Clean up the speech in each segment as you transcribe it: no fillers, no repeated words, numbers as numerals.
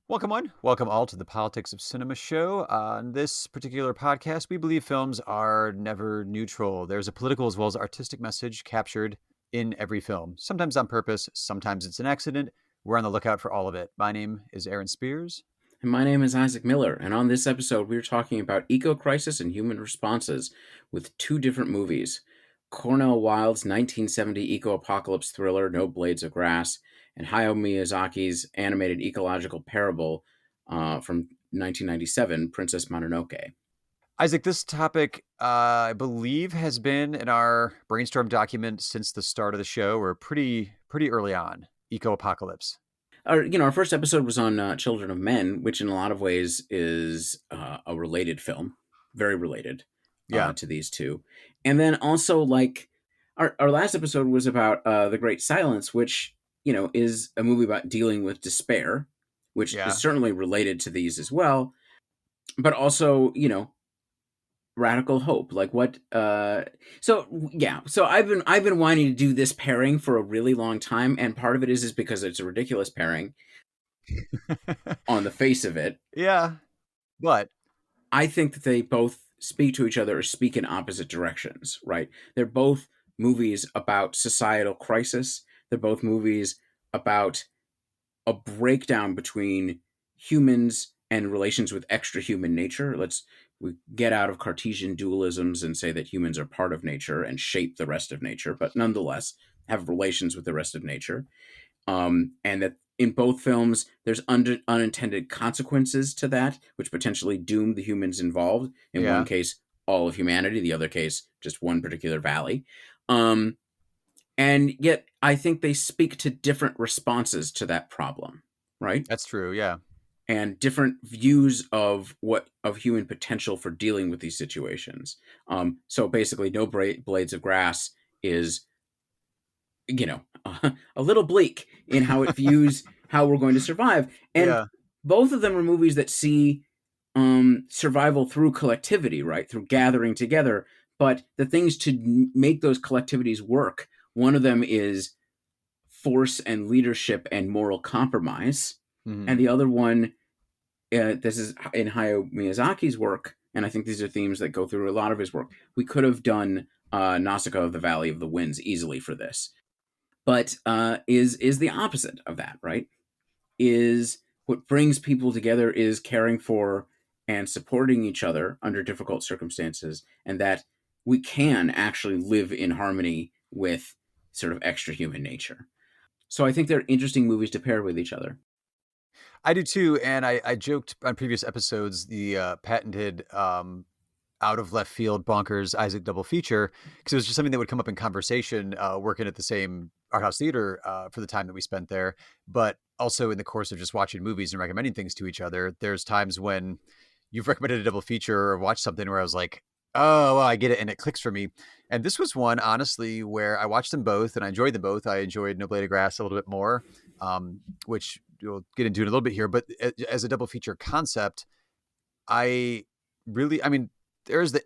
Welcome, one. Welcome all to the Politics of Cinema show. On this particular podcast, we believe films are never neutral. There's a political as well as artistic message captured in every film, sometimes on purpose, sometimes it's an accident. We're on the lookout for all of it. My name is Aaron Spears. And my name is Isaac Miller, and on this episode, we're talking about eco-crisis and human responses with two different movies. Cornel Wilde's 1970 eco-apocalypse thriller, No Blades of Grass, and Hayao Miyazaki's animated ecological parable from 1997, Princess Mononoke. Isaac, this topic, I believe, has been in our brainstorm document since the start of the show, or pretty early on. Eco-apocalypse. Our first episode was on Children of Men, which in a lot of ways is a related film, very related Yeah. to these two. And then also, like, our last episode was about The Great Silence, which, is a movie about dealing with despair, which Yeah. is certainly related to these as well, but also, radical hope. Like what so I've been wanting to do this pairing for a really long time, and part of it is because it's a ridiculous pairing on the face of it. Yeah. But I think that they both speak to each other or speak in opposite directions, right? They're both movies about societal crisis. They're both movies about a breakdown between humans and relations with extra human nature. We get out of Cartesian dualisms and say that humans are part of nature and shape the rest of nature, but nonetheless have relations with the rest of nature. And that in both films, there's unintended consequences to that, which potentially doom the humans involved. In yeah. one case, all of humanity. The other case, just one particular valley. And yet, I think they speak to different responses to that problem, right? That's true. Yeah. And different views of human potential for dealing with these situations. So basically, No Blades of Grass is, a little bleak in how it views how we're going to survive. And Yeah. both of them are movies that see survival through collectivity, right? Through gathering together. But the things to make those collectivities work, one of them is force and leadership and moral compromise. Mm-hmm. And the other one, this is in Hayao Miyazaki's work, and I think these are themes that go through a lot of his work. We could have done Nausicaa of the Valley of the Winds easily for this, but is the opposite of that, right? Is what brings people together is caring for and supporting each other under difficult circumstances, and that we can actually live in harmony with sort of extra human nature. So I think they're interesting movies to pair with each other. I do too, and I joked on previous episodes the patented out of left field bonkers Isaac double feature, because it was just something that would come up in conversation working at the same art house theater for the time that we spent there, but also in the course of just watching movies and recommending things to each other. There's times when you've recommended a double feature or watched something where I was like, oh, well, I get it, and it clicks for me. And this was one, honestly, where I watched them both and I enjoyed them both. I enjoyed No Blade of Grass a little bit more, which we'll get into in a little bit here. But as a double feature concept, I mean, there's the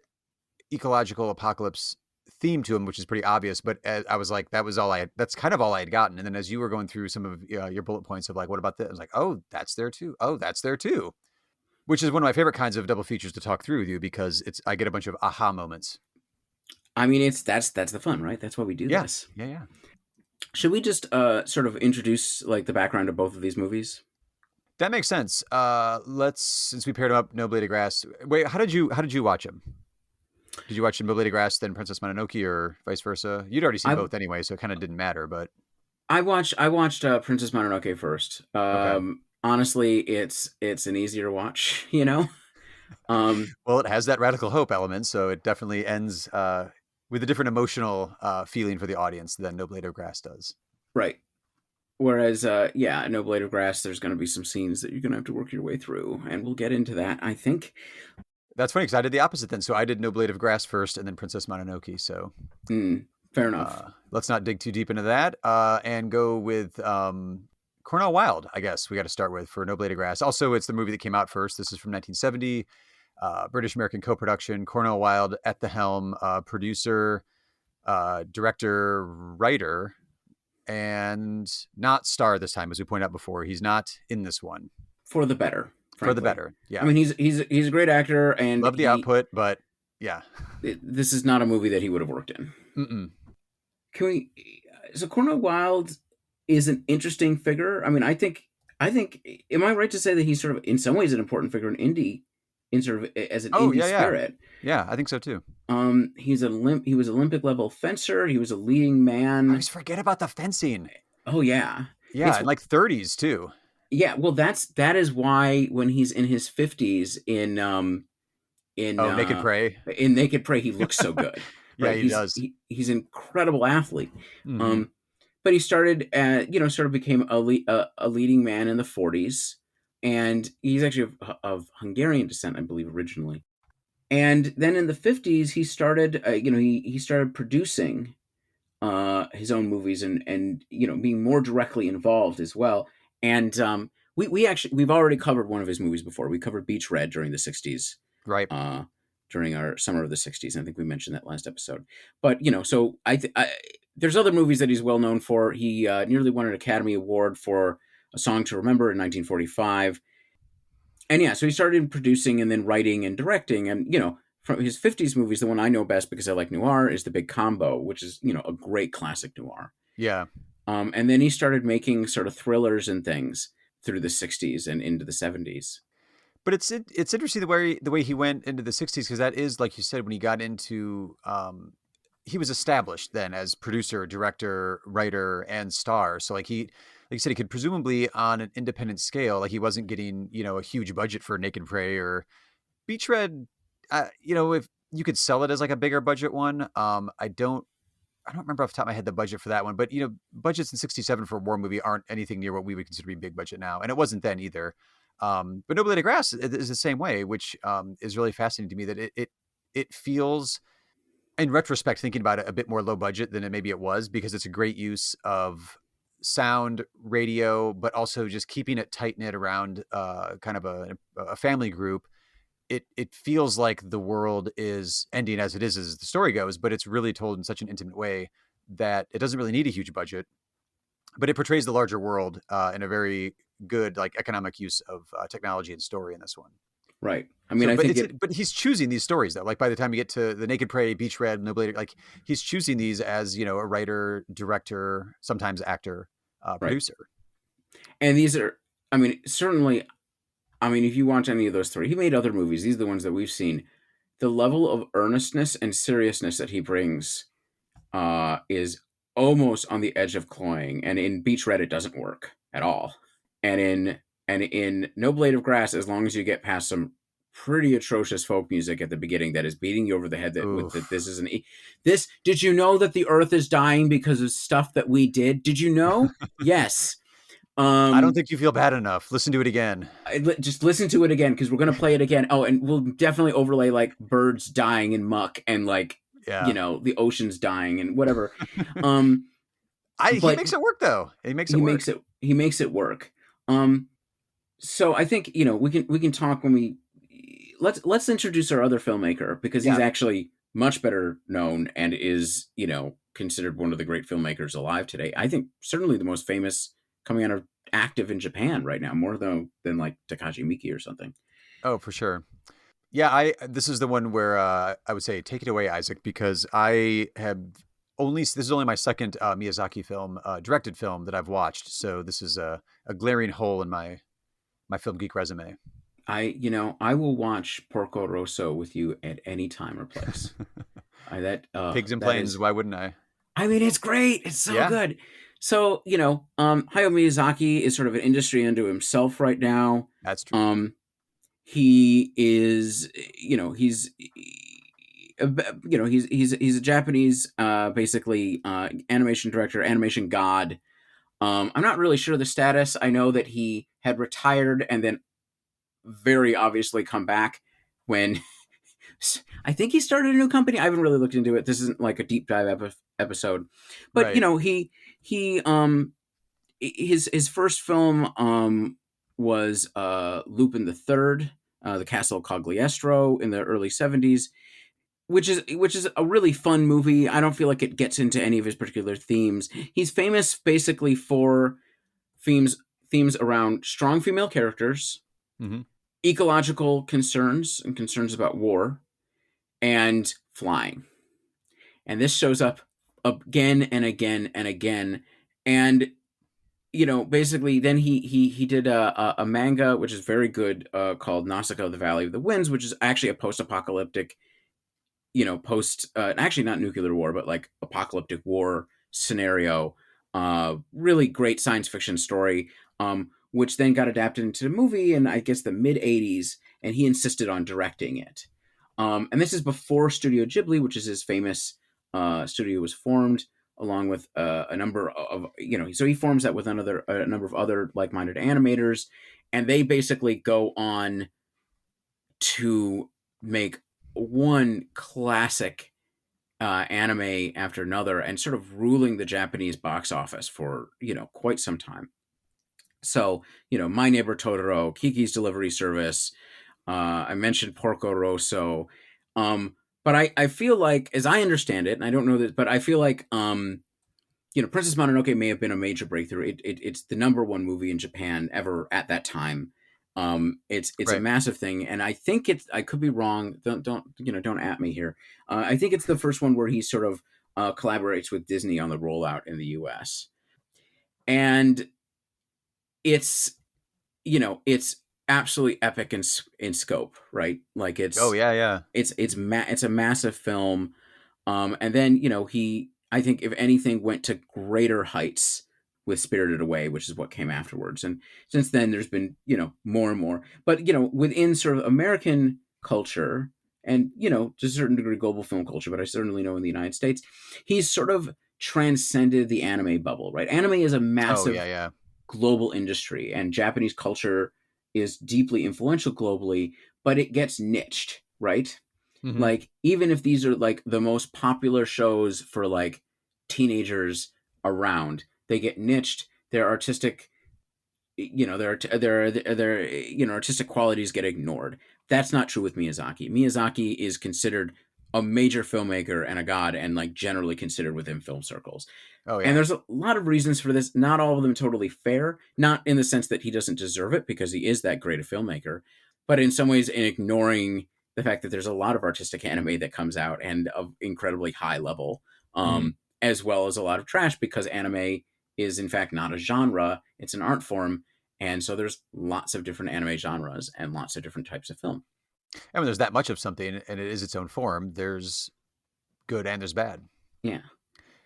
ecological apocalypse theme to them, which is pretty obvious. But I was like, that's kind of all I had gotten. And then as you were going through some of your bullet points of like, what about this? I was like, oh, that's there too. Oh, that's there too. Which is one of my favorite kinds of double features to talk through with you, because I get a bunch of aha moments. I mean, that's the fun, right? That's why we do Yeah. this. Yeah. Should we just sort of introduce like the background of both of these movies? That makes sense. Since we paired them up, No Blade of Grass. Wait, how did you watch them? Did you watch No Blade of Grass, then Princess Mononoke, or vice versa? You'd already seen I both anyway, so it kind of didn't matter. But I watched Princess Mononoke first. okay. Honestly, it's an easier watch, Well, it has that radical hope element, so it definitely ends with a different emotional feeling for the audience than No Blade of Grass does. Right. Whereas, No Blade of Grass, there's going to be some scenes that you're going to have to work your way through, and we'll get into that, I think. That's funny because I did the opposite then. So I did No Blade of Grass first, and then Princess Mononoke. So fair enough. Let's not dig too deep into that and go with Cornel Wilde, I guess we got to start with for No Blade of Grass. Also, it's the movie that came out first. This is from 1970, British-American co-production. Cornel Wilde at the helm, producer, director, writer, and not star this time, as we pointed out before. He's not in this one. for the better, for the frankly. better. I Yeah. mean, he's a great actor, and Love the output, but yeah. this is not a movie that he would have worked in. Mm-mm. Can we? So Cornel Wilde is an interesting figure. I mean, I think. Am I right to say that he's sort of, in some ways, an important figure in indie, in sort of as an Oh, indie yeah, yeah. spirit? Yeah, I think so too. He was Olympic level fencer. He was a leading I man. always forget about the fencing. Oh yeah, Yeah, it's in like 30s too. yeah. Well, that is why when he's in his 50s in Oh, Naked Prey. in Naked Prey, he looks so good, Yeah, right? he does. He's an incredible athlete. Hmm. Um, but he started, sort of became a leading man in the 40s, and he's actually of Hungarian descent, I believe, originally. And then in the 50s, he started, he started producing his own movies, and being more directly involved as well. And we've already covered one of his movies before. We covered Beach Red during the 60s, Right. uh, during our summer of the 60s. I think we mentioned that last episode. But so there's other movies that he's well known for. He nearly won an Academy Award for A Song to Remember in 1945. And yeah, so he started producing and then writing and directing. And from his 50s movies, the one I know best because I like noir is The Big Combo, which is a great classic noir. Yeah. And then he started making sort of thrillers and things through the 60s and into the 70s. But it's interesting the way he went into the 60s, because that is, like you said, when he got into he was established then as producer, director, writer, and star. So like you said, he could presumably on an independent scale, like he wasn't getting, a huge budget for Naked Prey or Beach Red. If you could sell it as like a bigger budget one. I don't remember off the top of my head the budget for that one, but budgets in '67 for a war movie aren't anything near what we would consider to be big budget now, and it wasn't then either. But No Blade of Grass is the same way, which is really fascinating to me. That it feels, in retrospect, thinking about it, a bit more low budget than maybe it was, because it's a great use of sound, radio, but also just keeping it tight knit around kind of a family group. It feels like the world is ending as it is as the story goes, but it's really told in such an intimate way that it doesn't really need a huge budget, but it portrays the larger world in a very good, like, economic use of technology and story in this one. Right. I mean, So, I but think it's it. but he's choosing these stories though. Like by the time you get to the Naked Prey, Beach Red, No Blade, like he's choosing these as a writer, director, sometimes actor, Right. producer. And these are, I mean, certainly, I mean, if you watch any of those three, he made other movies. These are the ones that we've seen. The level of earnestness and seriousness that he brings is almost on the edge of cloying. And in Beach Red, it doesn't work at all. And in No Blade of Grass, as long as you get past some pretty atrocious folk music at the beginning that is beating you over the head that this is this. Did you know that the Earth is dying because of stuff that we did? Did you know? Yes. I don't Um, think you feel bad enough. Listen to it again. just listen to it again because we're gonna play it again. Oh, and we'll definitely overlay like birds dying in muck and like Yeah. the ocean's dying and whatever. Um, He but makes it work though. He makes it work. he makes it work. So I think we can talk when we let's introduce our other filmmaker because he's Yeah. actually much better known and is considered one of the great filmmakers alive today. I think certainly the most famous coming out of active in Japan right now, more than like Takashi Miike or something. Oh, for sure. Yeah, I this is the one where I would say take it away, Isaac, because I have this is only my second Miyazaki film, directed film that I've watched. So this is a glaring hole in my film geek resume. I will watch Porco Rosso with you at any time or place. Pigs and That Planes, is, why wouldn't I? I mean, it's great. It's so Yeah, good. So, Hayao Miyazaki is sort of an industry unto himself right now. that's true. Um, he is, he's a Japanese, basically, animation director, animation god. I'm not really sure the status. I know that he had retired and then very obviously come back when I think he started a new company. I haven't really looked into it. This isn't like a deep dive episode, but Right. he his first film was Lupin the Third, the Castle of Cagliostro in the early '70s, which is a really fun movie. I don't feel like it gets into any of his particular themes. He's famous basically for themes around strong female characters, Hmm. ecological concerns and concerns about war, and flying. And this shows up again and again and again. And basically, then he did a manga which is very good, called Nausicaa, the Valley of the Winds, which is actually a post-apocalyptic, post actually not nuclear war, but like apocalyptic war scenario. Really great science fiction story, which then got adapted into the movie in, I guess, the mid '80s, and he insisted on directing it. And this is before Studio Ghibli, which is his famous studio, was formed, along with a number of, so he forms that with a number of other like-minded animators, and they basically go on to make one classic anime after another, and sort of ruling the Japanese box office for quite some time. So My Neighbor Totoro, Kiki's Delivery Service. I mentioned Porco Rosso. But I feel like, as I understand it, and I don't know this, but I feel like Princess Mononoke may have been a major breakthrough. It's the number one movie in Japan ever at that time. It's a Right. massive thing, and I think it's. I could be wrong. Don't at me here. I think it's the first one where he sort of collaborates with Disney on the rollout in the U.S. And it's it's absolutely epic in scope, right? Like Oh yeah, yeah. it's a massive film. And then he, I think, if anything, went to greater heights with Spirited Away, which is what came afterwards. And since then, there's been more and more. But within sort of American culture, and to a certain degree global film culture, but I certainly know in the United States, he's sort of transcended the anime bubble, right? Anime is a Oh yeah, massive yeah. global industry, and Japanese culture is deeply influential globally, but it gets niched, right? Hmm. Like, even if these are like the most popular shows for like teenagers around, they get niched. Their artistic, artistic qualities get ignored. That's not true with Miyazaki. Miyazaki is considered a major filmmaker and a god, and like generally considered within film circles. Oh And yeah. there's a lot of reasons for this, not all of them totally fair, not in the sense that he doesn't deserve it because he is that great a filmmaker, but in some ways in ignoring the fact that there's a lot of artistic anime that comes out and of incredibly high level, Hmm. as well as a lot of trash, because anime is in fact not a genre, it's an art form. And so there's lots of different anime genres and lots of different types of film. And when there's that much of something and it is its own form, there's good and there's bad. Yeah.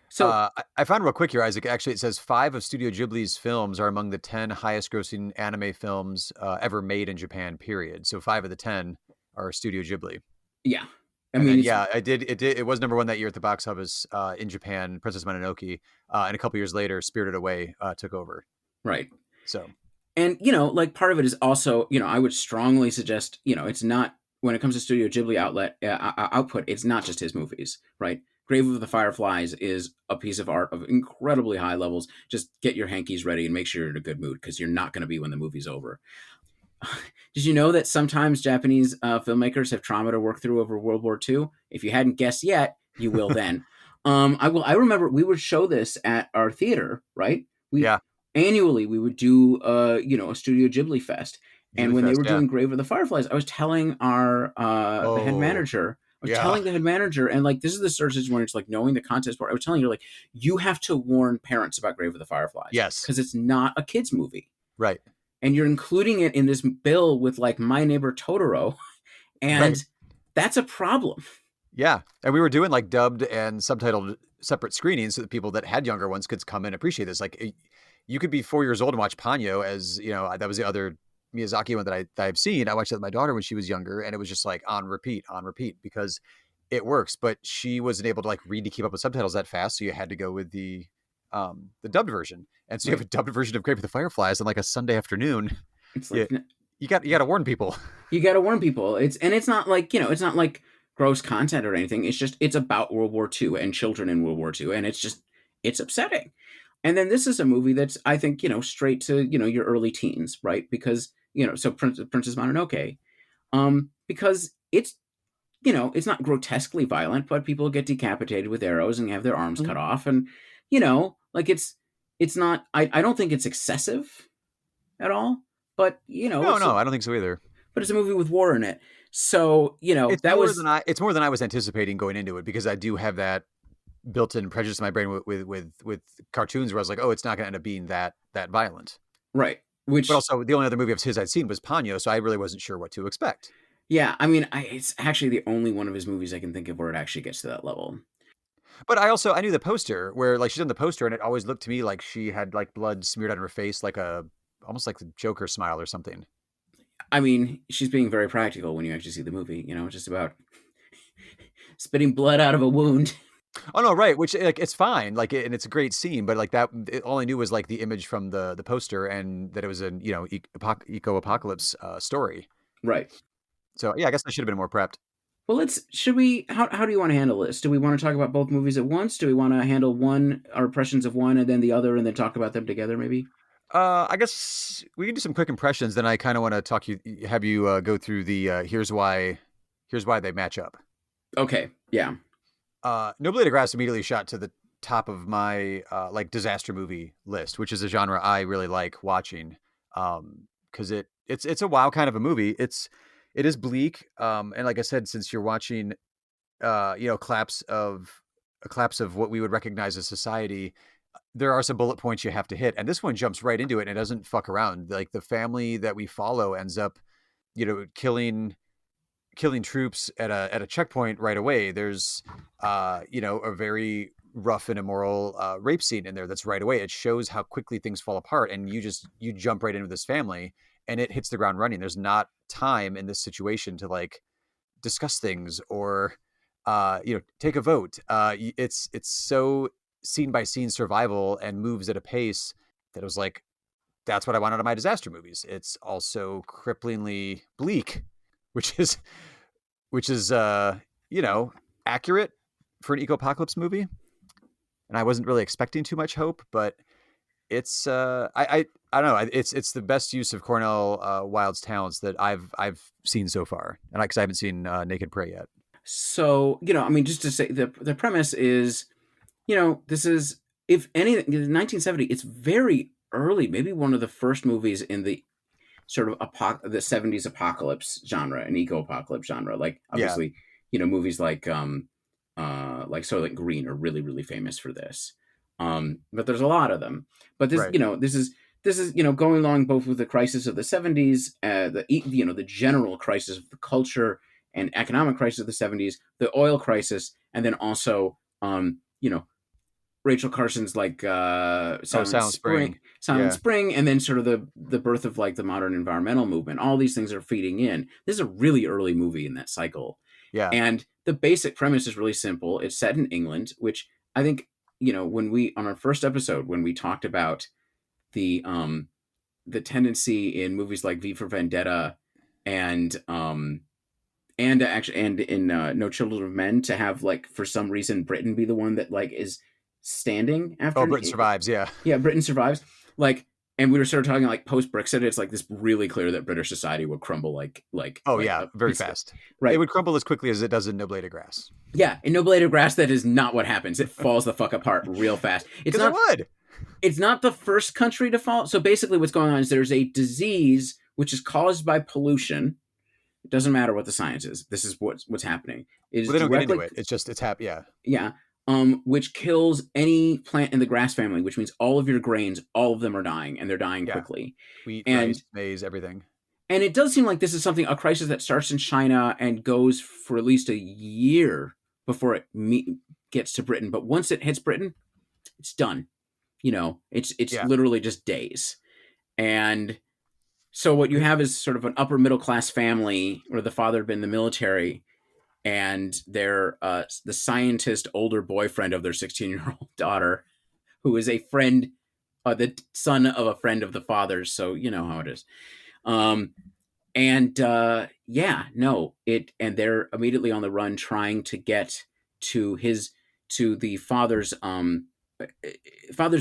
So I found real quick here, Isaac. Actually, it says 5 of Studio Ghibli's films are among the 10 highest-grossing anime films ever made in Japan. Period. So 5 of the 10 are Studio Ghibli. yeah, I And mean then it's yeah, it was number one that year at the box office in Japan. Princess Mononoke, and a couple years later, Spirited Away took over. right. So And like part of it is also, I would strongly suggest, it's not, when it comes to Studio Ghibli output, it's not just his movies, right? Grave of the Fireflies is a piece of art of incredibly high levels. Just get your hankies ready and make sure you're in a good mood, because you're not going to be when the movie's over. Did you know that sometimes Japanese filmmakers have trauma to work through over World War II? If you hadn't guessed yet, you will then. I will. I remember we would show this at our theater, right? We yeah, Annually we would do a Studio Ghibli fest, and Ghibli when they Fest. were Yeah. doing Grave of the Fireflies, I was telling our the head Oh manager. I was yeah. telling the head manager, and like, this is the searches when it's like knowing the contest part. I was telling her, like, you have to warn parents about Grave of the Fireflies Yes. because it's not a kids movie, Right. and you're including it in this bill with like My Neighbor Totoro, and Right. that's a problem. Yeah, and we were doing like dubbed and subtitled separate screenings so that people that had younger ones could come and appreciate this. Like you could be 4 years old and watch Ponyo, as you know, that was the other Miyazaki one that I've seen. I watched that with my daughter when she was younger, and it was just like on repeat because it works. But she wasn't able to like read to keep up with subtitles that fast, so you had to go with the dubbed version. And so you have Right. a dubbed version of Grave with the Fireflies on like a Sunday afternoon. It's You like, you, you got to warn people. you got to warn people. It's not like, it's not like gross content or anything. It's just, it's about World War II and children in World War II, and it's upsetting. And then this is a movie that's, I think, straight to, your early teens, right? Because, so Princess Mononoke, because it's not grotesquely violent, but people get decapitated with arrows and have their arms cut Mhm. off, and like, it's not. I don't think it's excessive at all, but No, no, I don't think so either. it's a movie with war in it. So that was It's more than I was anticipating going into it, because I do have that built-in prejudice in my brain with cartoons, where I was like, oh, it's not going to end up being that violent. right. But Which, also, the only other movie of his I'd seen was Ponyo, so I really wasn't sure what to expect. yeah, I mean, it's actually the only one of his movies I can think of where it actually gets to that level. But I knew the poster where, like, she's on the poster, and it always looked to me like she had like blood smeared on her face, like a almost like the Joker smile or something. I mean, she's being very practical when you actually see the movie. Just about spitting blood out of a wound. Oh no, right? Which, like, it's fine, like, and it's a great scene, but like that, all I knew was like the image from the poster, and that it was an eco apocalypse story. Right. So yeah, I guess I should have been more prepped. Well, should we, how do you want to handle this? Do we want to talk about both movies at once? Do we want to handle one, our impressions of one, and then the other, and then talk about them together, maybe? I guess we can do some quick impressions. Then I kind of want to have you go through the here's why they match up. Okay. Yeah. No Blade of Grass immediately shot to the top of my like disaster movie list, which is a genre I really like watching. Because it's a wow kind of a movie. It is bleak. And like I said, since you're watching a collapse of what we would recognize as society, there are some bullet points you have to hit, and this one jumps right into it and it doesn't fuck around. Like, the family that we follow ends up, killing troops at a checkpoint right away. There's a very rough and immoral rape scene in there that's right away. It shows how quickly things fall apart, and you jump right into this family, and it hits the ground running. There's not time in this situation to like discuss things or take a vote. It's so scene by scene survival and moves at a pace that it was like, that's what I want out of my disaster movies. It's also cripplingly bleak, which is which is accurate for an eco-apocalypse movie. And I wasn't really expecting too much hope, but it's I don't know. It's the best use of Cornel Wilde's talents that I've seen so far, and because I haven't seen Naked Prey yet. So, I mean, just to say, the premise is, this is, if anything, in 1970, it's very early, maybe one of the first movies in the sort of the 70s apocalypse genre and eco apocalypse genre. Like, Yeah, obviously, movies like Soylent Green are really, really famous for this. But there's a lot of them. But this, right. this is going along both with the crisis of the 70s, the general crisis of the culture and economic crisis of the 70s, the oil crisis, and then also Rachel Carson's like Oh, Silent Spring. Silent Yeah, Spring, and then sort of the birth of like the modern environmental movement. All these things are feeding in. This is a really early movie in that cycle, yeah. and the basic premise is really simple. It's set in England, which I think when we on our first episode when we talked about the tendency in movies like V for Vendetta and in No Children of Men to have like for some reason Britain be the one that like is standing Oh, after Britain Survives. Yeah. yeah, Britain survives. Like, and we were sort of talking like post Brexit. It's like this really clear that British society would crumble Oh, like yeah. a Very piece of fast. It right. would crumble as quickly as it does in No Blade of Grass. Yeah, in No Blade of Grass, that is not what happens. It falls the fuck apart real fast. Because it would. It's not the first country to fall. So basically, what's going on is there's a disease which is caused by pollution. It doesn't matter what the science is. This is what's happening. It is Well, they don't get directly into it. It's just it's happy. Yeah. yeah, which kills any plant in the grass family, which means all of your grains, all of them are dying, and they're dying Yeah. quickly. Wheat, And rice, maize, everything. it does seem like this is a crisis that starts in China and goes for at least a year before it gets to Britain. But once it hits Britain, it's done. It's Yeah. literally just days. And so what you have is sort of an upper middle class family where the father had been in the military, and they're the scientist older boyfriend of their 16-year-old daughter, who is a friend, the son of a friend of the father's. So you know how it is. Um, and yeah, no, and they're immediately on the run trying to get to the father's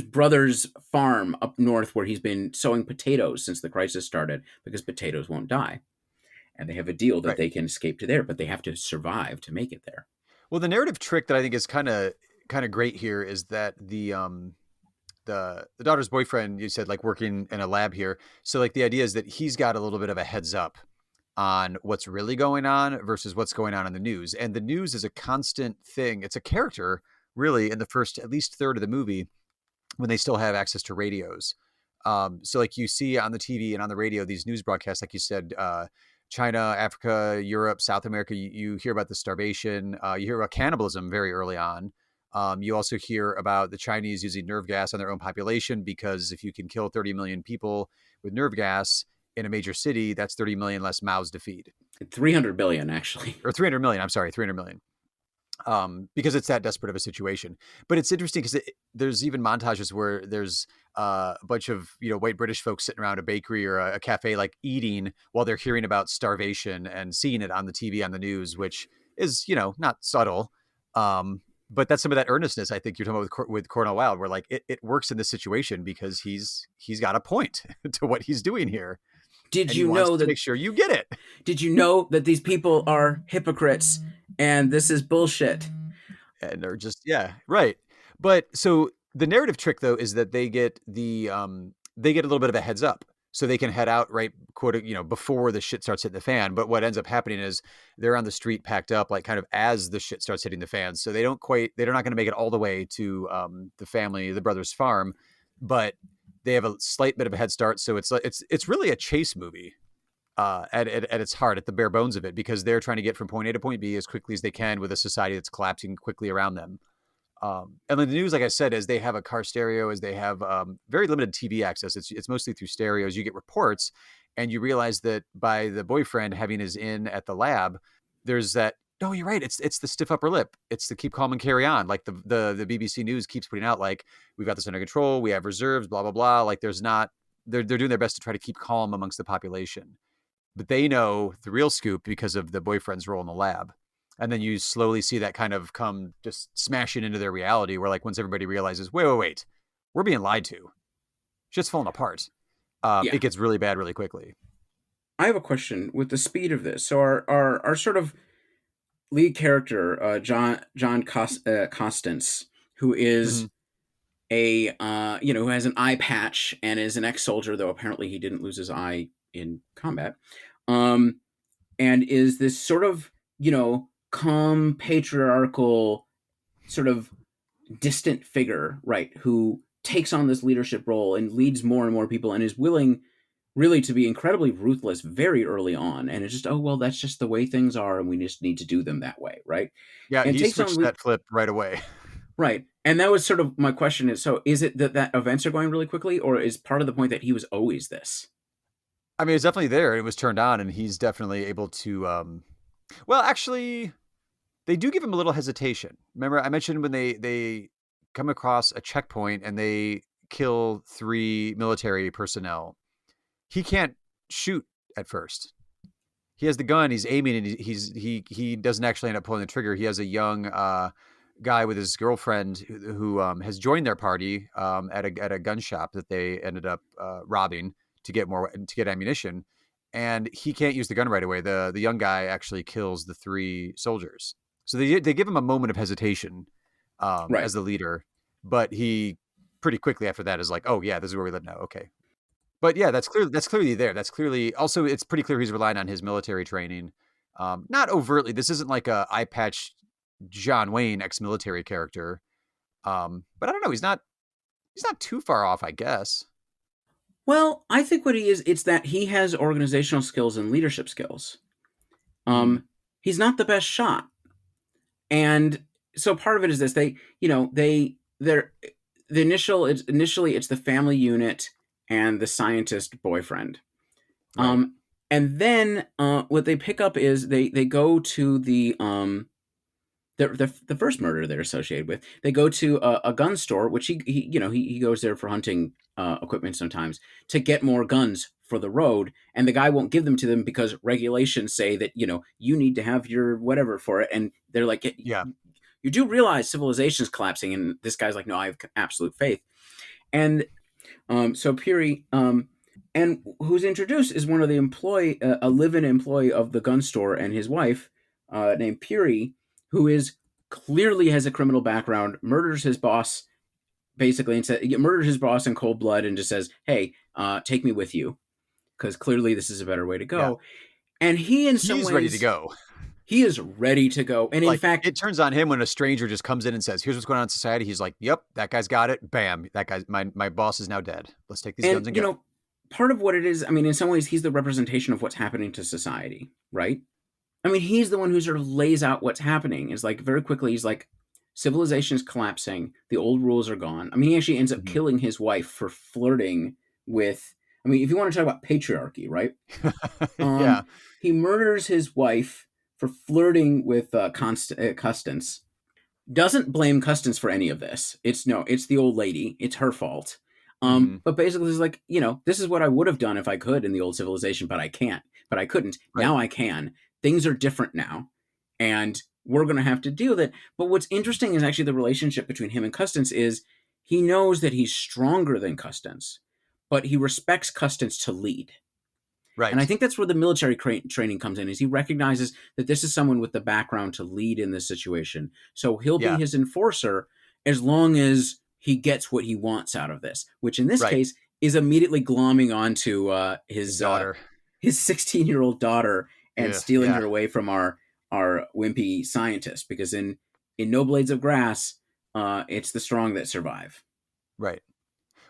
brother's farm up north where he's been sowing potatoes since the crisis started because potatoes won't die, and they have a deal that Right. they can escape to there, but they have to survive to make it there. Well, the narrative trick that I think is kind of great here is that the daughter's boyfriend, you said, like, working in a lab here. So like the idea is that he's got a little bit of a heads up on what's really going on versus what's going on in the news. And the news is a constant thing. It's a character really in the first at least third of the movie when they still have access to radios. So like you see on the TV and on the radio, these news broadcasts, like you said, China, Africa, Europe, South America, you hear about the starvation. You hear about cannibalism very early on. You also hear about the Chinese using nerve gas on their own population, because if you can kill 30 million people with nerve gas in a major city, that's 30 million less mouths to feed. 300 billion, actually. Or 300 million, I'm sorry, 300 million. Because it's that desperate of a situation. But it's interesting because there's even montages where there's a bunch of white British folks sitting around a bakery or a cafe, like eating while they're hearing about starvation and seeing it on the TV on the news, which is not subtle. But that's some of that earnestness I think you're talking about with Cornel Wilde, where like it works in this situation because he's got a point to what he's doing here. Did And you he wants know to that? make sure you get it? Did you know that these people are hypocrites and this is bullshit? And they're just, yeah, right. But so the narrative trick though is that they get they get a little bit of a heads up, so they can head out right, quote, before the shit starts hitting the fan. But what ends up happening is they're on the street packed up, like kind of as the shit starts hitting the fan. So they're not going to make it all the way to the brothers' farm, but they have a slight bit of a head start. So it's really a chase movie. At its heart, at the bare bones of it, because they're trying to get from point A to point B as quickly as they can with a society that's collapsing quickly around them. And then the news, like I said, is they have a car stereo, is they have very limited TV access. It's mostly through stereos. You get reports, and you realize that by the boyfriend having his in at the lab, there's that. No, you're right. It's the stiff upper lip. It's the keep calm and carry on. Like the BBC News keeps putting out, like, we've got this under control. We have reserves. Blah blah blah. Like there's not. They're doing their best to try to keep calm amongst the population. But they know the real scoop because of the boyfriend's role in the lab. And then you slowly see that kind of come just smashing into their reality, where like once everybody realizes, wait, we're being lied to. Shit's falling apart. Yeah. It gets really bad really quickly. I have a question with the speed of this. So our sort of lead character, John Constance, who is Mm-hmm. who has an eye patch and is an ex-soldier, though apparently he didn't lose his eye in combat, and is this sort of calm, patriarchal, sort of distant figure, right, who takes on this leadership role and leads more and more people and is willing really to be incredibly ruthless very early on, and it's just, oh well, that's just the way things are and we just need to do them that way, right? Yeah, And he takes on switched that flip right away. right. And that was sort of my question is, so is it that events are going really quickly, or is part of the point that he was always this? I mean, it's definitely there. It was turned on, and he's definitely able to. Well, actually, they do give him a little hesitation. Remember, I mentioned when they come across a checkpoint and they kill 3 military personnel. He can't shoot at first. He has the gun. He's aiming, and he doesn't actually end up pulling the trigger. He has a young guy with his girlfriend who has joined their party at a gun shop that they ended up robbing to get ammunition, and he can't use the gun right away. The young guy actually kills the 3 soldiers, so they give him a moment of hesitation Right. as the leader, but he pretty quickly after that is like, oh yeah, this is where we live now. Okay, but yeah, that's clearly there. That's clearly also, it's pretty clear he's relying on his military training. Not overtly. This isn't like a eye patch John Wayne ex-military character. But I don't know. He's not too far off, I guess. Well, I think what he is, it's that he has organizational skills and leadership skills. Mm, He's not the best shot. And so part of it is this, they're initially it's the family unit and the scientist boyfriend. right. And then what they pick up is they go to the first murder they're associated with. They go to a gun store, which he goes there for hunting equipment sometimes to get more guns for the road, and the guy won't give them to them because regulations say that you need to have your whatever for it, and they're like, Yeah. you do realize civilization's collapsing, and this guy's like, no, I have absolute faith. And so Puri, and who's introduced is one of the a live-in employee of the gun store, and his wife, named Puri, who is clearly has a criminal background, murders his boss basically, and he murders his boss in cold blood and just says, "Hey, take me with you, because clearly this is a better way to Yeah. go." And he, in some He's ready to ways, go. he is ready to go. And in Like, fact, it turns on him when a stranger just comes in and says, "Here's what's going on in society." He's like, "Yep, that guy's got it. Bam, that guy's my boss is now dead. Let's take these and guns and go." part of what it is, I mean, in some ways, he's the representation of what's happening to society, right? I mean, he's the one who sort of lays out what's happening. Is like very quickly, he's like, civilization is collapsing. The old rules are gone. I mean, he actually ends up Mhm. killing his wife for flirting with. I mean, if you want to talk about patriarchy, right? Yeah, He murders his wife for flirting with Constance. Doesn't blame Constance for any of this. It's no, it's the old lady. It's her fault. mhm, But basically, it's like, this is what I would have done if I could in the old civilization, but I can't. But I couldn't. right, Now I can. Things are different now, and we're going to have to deal with it. But what's interesting is actually the relationship between him and Constance is he knows that he's stronger than Constance, but he respects Constance to lead. And I right, think that's where the military training comes in, is he recognizes that this is someone with the background to lead in this situation. So he'll be yeah, his enforcer as long as he gets what he wants out of this, which in this right. case is immediately glomming onto His daughter. his 16-year-old daughter and Yeah, stealing yeah, her away from our wimpy scientist. Because in No Blades of Grass, it's the strong that survive. right.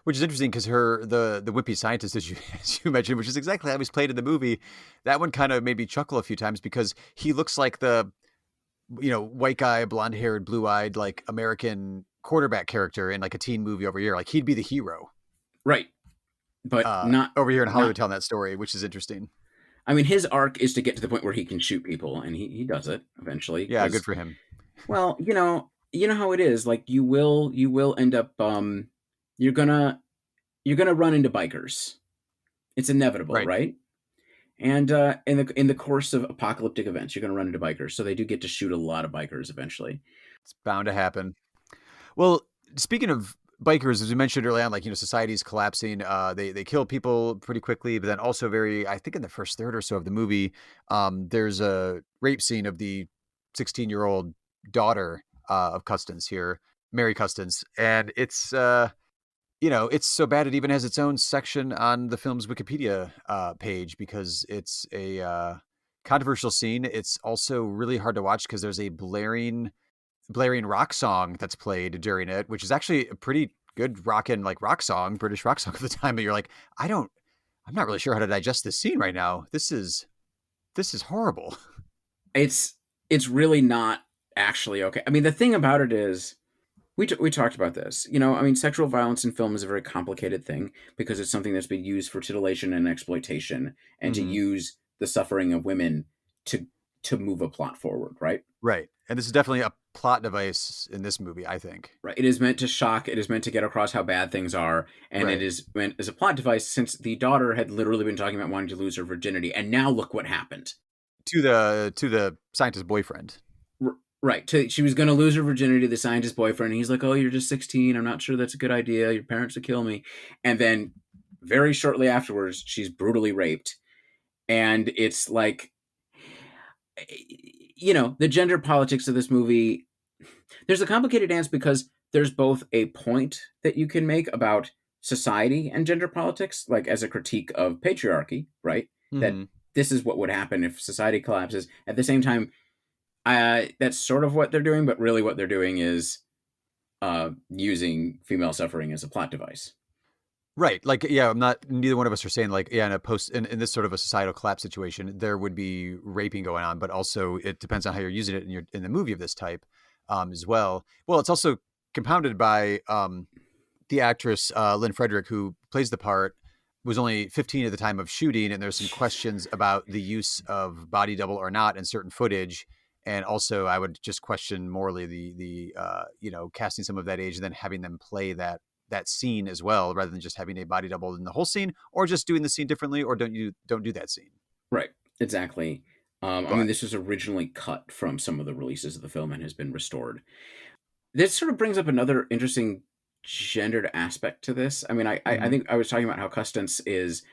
Which is interesting because the wimpy scientist, as you as you mentioned, which is exactly how he's played in the movie, that one kind of made me chuckle a few times because he looks like the white guy, blonde haired, blue eyed, like American quarterback character in like a teen movie over here. Like he'd be the hero Right, but over here in Hollywood not. telling that story, which is interesting. I mean, his arc is to get to the point where he can shoot people, and he does it eventually. Yeah, good Because, for him. well, you know how it is. Like you will end up you're gonna you're gonna run into bikers. It's inevitable, Right. right? And in the course of apocalyptic events, you're gonna run into bikers. So they do get to shoot a lot of bikers eventually. It's bound to happen. Well, speaking of bikers, as we mentioned early on, like society's collapsing. They kill people pretty quickly, but then also I think in the first third or so of the movie, there's a rape scene of the 16-year-old daughter of Custance here, Mary Custance, and it's so bad it even has its own section on the film's Wikipedia page because it's a controversial scene. It's also really hard to watch because there's a blaring rock song that's played during it, which is actually a pretty good rock song, British rock song at the time. But you're like, I'm not really sure how to digest this scene right now. This is horrible. It's it's really not actually okay. I mean, the thing about it is, we talked about this. I mean, sexual violence in film is a very complicated thing because it's something that's been used for titillation and exploitation, and to Hmm. use the suffering of women to to move a plot forward, right? Right. And this is definitely a plot device in this movie, I think. Right. It is meant to shock. It is meant to get across how bad things are, and it Right. is meant as a plot device since the daughter had literally been talking about wanting to lose her virginity, and now look what happened. To the scientist boyfriend. Right. She was going to lose her virginity to the scientist boyfriend. And he's like, "Oh, you're just 16. I'm not sure that's a good idea. Your parents would kill me." And then very shortly afterwards, she's brutally raped. And it's like, the gender politics of this movie, there's a complicated dance because there's both a point that you can make about society and gender politics, like as a critique of patriarchy, right? That Hmm. this is what would happen if society collapses. At the same time, that's sort of what they're doing, but really what they're doing is using female suffering as a plot device. Right. Like, yeah, I'm not, neither one of us are saying, like, yeah, in this sort of a societal collapse situation, there would be raping going on, but also it depends on how you're using it in the movie of this type, as well. Well, it's also compounded by, the actress, Lynn Frederick, who plays the part, was only 15 at the time of shooting. And there's some questions about the use of body double or not in certain footage. And also I would just question morally the casting some of that age and then having them play that scene as well, rather than just having a body double in the whole scene, or just doing the scene differently, or don't do that scene. Right, exactly. I mean, But this was originally cut from some of the releases of the film and has been restored. This sort of brings up another interesting gendered aspect to this. I mean, I mhm. think I was talking about how Custance is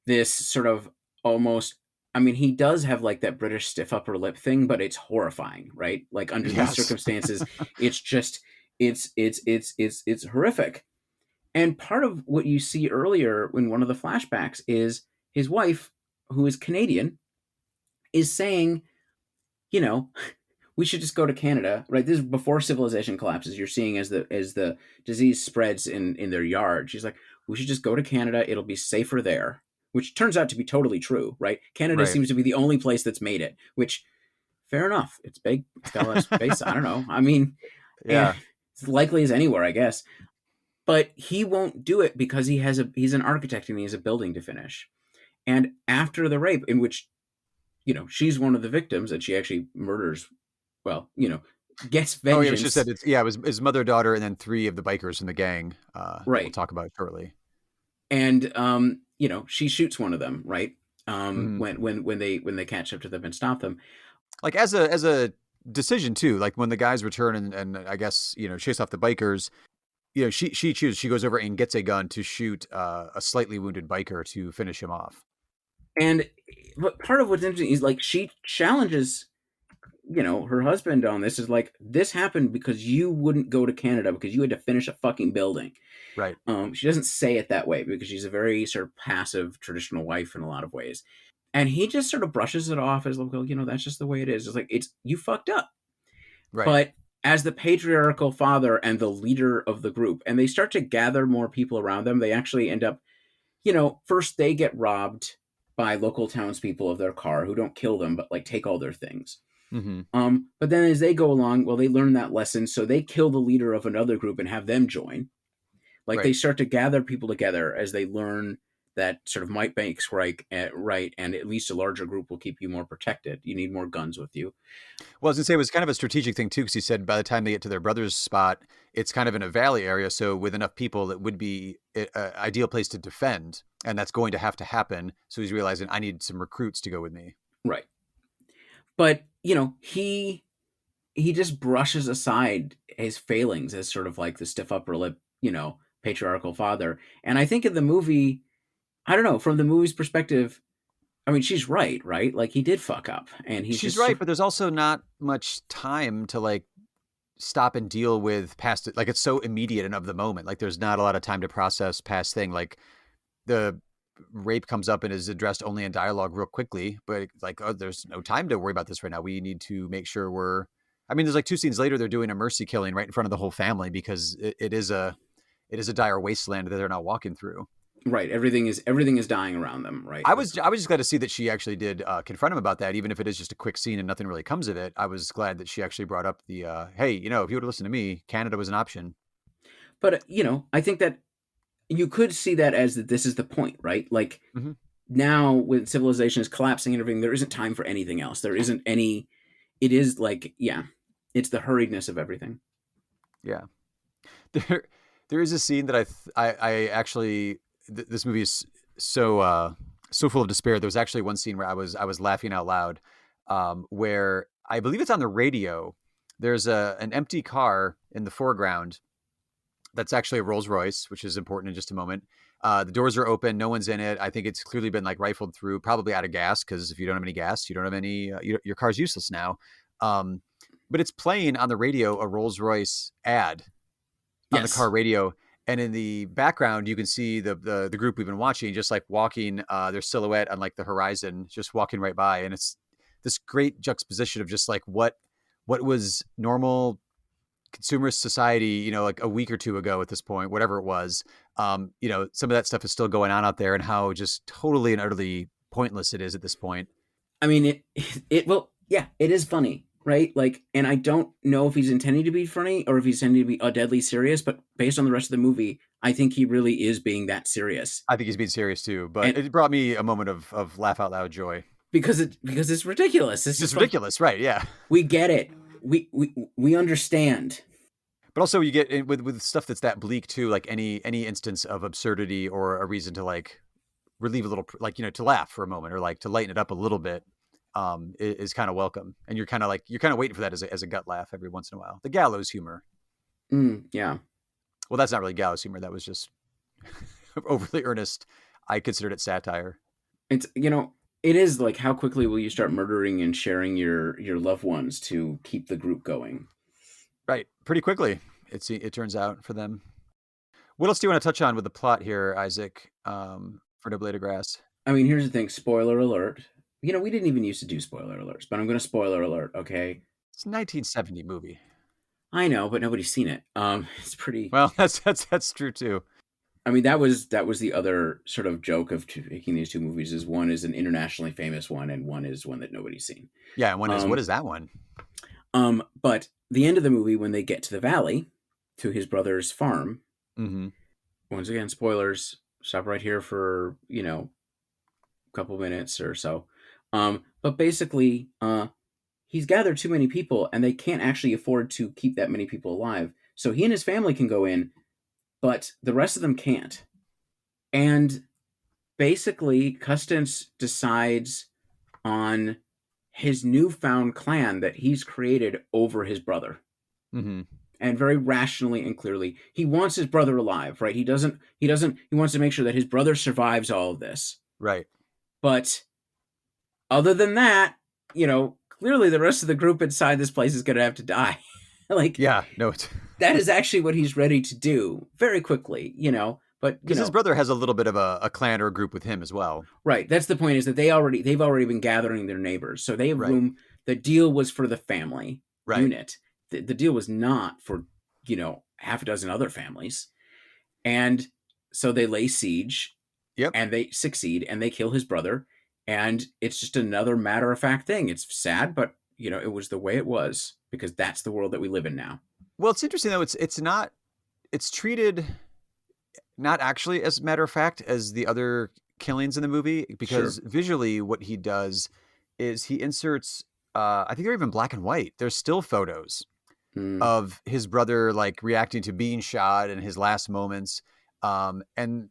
this sort of almost. I mean, he does have like that British stiff upper lip thing, but it's horrifying, right? Like under these Yes. circumstances, it's just It's horrific. And part of what you see earlier in one of the flashbacks is his wife, who is Canadian, is saying, you know, we should just go to Canada, right? This is before civilization collapses. You're seeing as the disease spreads in their yard. She's like, we should just go to Canada. It'll be safer there, which turns out to be totally true, right? Canada Right. seems to be the only place that's made it, which fair enough. It's big. It's got a lot of space. I don't know. I mean, and Yeah. it's likely as anywhere, I guess. But he won't do it because he's an architect and he has a building to finish. And after the rape, in which she's one of the victims, and she actually murders, well, gets Oh, yeah, she said vengeance, it was his mother, daughter, and then three of the bikers in the gang that we'll right? talk about shortly. And she shoots one of them, right? Mhm. When they catch up to them and stop them. Like as a decision too, like when the guys return and I guess, chase off the bikers, she chooses, she goes over and gets a gun to shoot a slightly wounded biker to finish him off. And but part of what's interesting is like she challenges her husband on this, is like, this happened because you wouldn't go to Canada because you had to finish a fucking building. Right. She doesn't say it that way because she's a very sort of passive traditional wife in a lot of ways. And he just sort of brushes it off as like, well, that's just the way it is. It's like, it's you fucked up. Right. But as the patriarchal father and the leader of the group, and they start to gather more people around them, they actually end up, first they get robbed by local townspeople of their car, who don't kill them, but like take all their things. Hmm. But then as they go along, well, they learn that lesson, so they kill the leader of another group and have them join. Like they Right. start to gather people together as they learn that sort of might makes right, and at least a larger group will keep you more protected. You need more guns with you. Well, I was gonna say it was kind of a strategic thing too, because he said by the time they get to their brother's spot, it's kind of in a valley area, so with enough people, it would be an ideal place to defend, and that's going to have to happen. So he's realizing I need some recruits to go with me. Right. But he just brushes aside his failings as sort of like the stiff upper lip, patriarchal father. And I think in the movie, I don't know, from the movie's perspective, I mean, she's right? Like he did fuck up, and he's She's just right, but there's also not much time to like stop and deal with past it. Like it's so immediate and of the moment. Like there's not a lot of time to process past thing. Like the rape comes up and is addressed only in dialogue real quickly, but like, oh, there's no time to worry about this right now. We need to make sure we're, I mean, there's like two scenes later, they're doing a mercy killing right in front of the whole family because it is a dire wasteland that they're now walking through. right. Everything is dying around them, right? I was just glad to see that she actually did confront him about that, even if it is just a quick scene and nothing really comes of it. I was glad that she actually brought up the hey, if you would have listened to me, Canada was an option. But I think that you could see that as that this is the point, right? Like Hmm. now, when civilization is collapsing and everything, there isn't time for anything else. There isn't any. It is like, yeah, it's the hurriedness of everything. Yeah, there there is a scene that I actually this movie is so full of despair. There was actually one scene where I was laughing out loud, where I believe it's on the radio. There's an empty car in the foreground that's actually a Rolls Royce, which is important in just a moment. The doors are open, no one's in it. I think it's clearly been like rifled through, probably out of gas, because if you don't have any gas, you don't have any. Your car's useless now. Um, but it's playing on the radio a Rolls Royce ad on the car Yes. radio, and in the background you can see the group we've been watching just like walking, their silhouette on like the horizon, just walking right by, and it's this great juxtaposition of just like what was normal consumerist society, like a week or two ago at this point, whatever it was. Some of that stuff is still going on out there, and how just totally and utterly pointless it is at this point. I mean, it well, yeah, it is funny, right? Like, and I don't know if he's intending to be funny or if he's intending to be deadly serious, but based on the rest of the movie, I think he really is being that serious. I think he's being serious too, but And it brought me a moment of laugh out loud joy. because it's ridiculous. It's It's just like, ridiculous, right? Yeah. we get it. We understand. But also you get with stuff that's that bleak too, like any instance of absurdity or a reason to like relieve a little, like, to laugh for a moment or like to lighten it up a little bit, is kind of welcome. And you're kind of waiting for that as a gut laugh every once in a while. The gallows humor. Yeah. Well, that's not really gallows humor. That was just overly earnest. I considered it satire. It's it is like, how quickly will you start murdering and sharing your loved ones to keep the group going? Right. Pretty quickly. It turns out for them. What else do you want to touch on with the plot here, Isaac? For No Blade of Grass. I mean, here's the thing. Spoiler alert. We didn't even used to do spoiler alerts, but I'm going to spoiler alert. Okay. It's a 1970 movie. I know, but nobody's seen it. It's pretty. Well, that's true too. I mean, that was the other sort of joke of making these two movies. Is one is an internationally famous one, and one is one that nobody's seen. Yeah, and what Um, is that one? but the end of the movie, when they get to the valley, to his brother's farm. Mm-hmm. Once again, spoilers. Stop right here for a couple minutes or so. But basically, he's gathered too many people, and they can't actually afford to keep that many people alive. So he and his family can go in, but the rest of them can't. And basically, Custance decides on his newfound clan that he's created over his brother. Mm-hmm. And very rationally and clearly, he wants his brother alive, right? He wants to make sure that his brother survives all of this. Right. But other than that, clearly the rest of the group inside this place is going to have to die. Like, Yeah. No. It's that is actually what he's ready to do very quickly, But because his brother has a little bit of a clan or a group with him as well. right. That's the point, is that they've already been gathering their neighbors, so they have Right. room. The deal was for the family Right. unit. The deal was not for half a dozen other families, and so they lay siege. Yep. And they succeed, and they kill his brother, and it's just another matter of fact thing. It's sad, but it was the way it was, because that's the world that we live in now. Well, it's interesting though. It's treated not actually as matter of fact as the other killings in the movie, because Sure. visually what he does is he inserts. I think they're even black and white. There's still photos Mm, of his brother like reacting to being shot in his last moments. And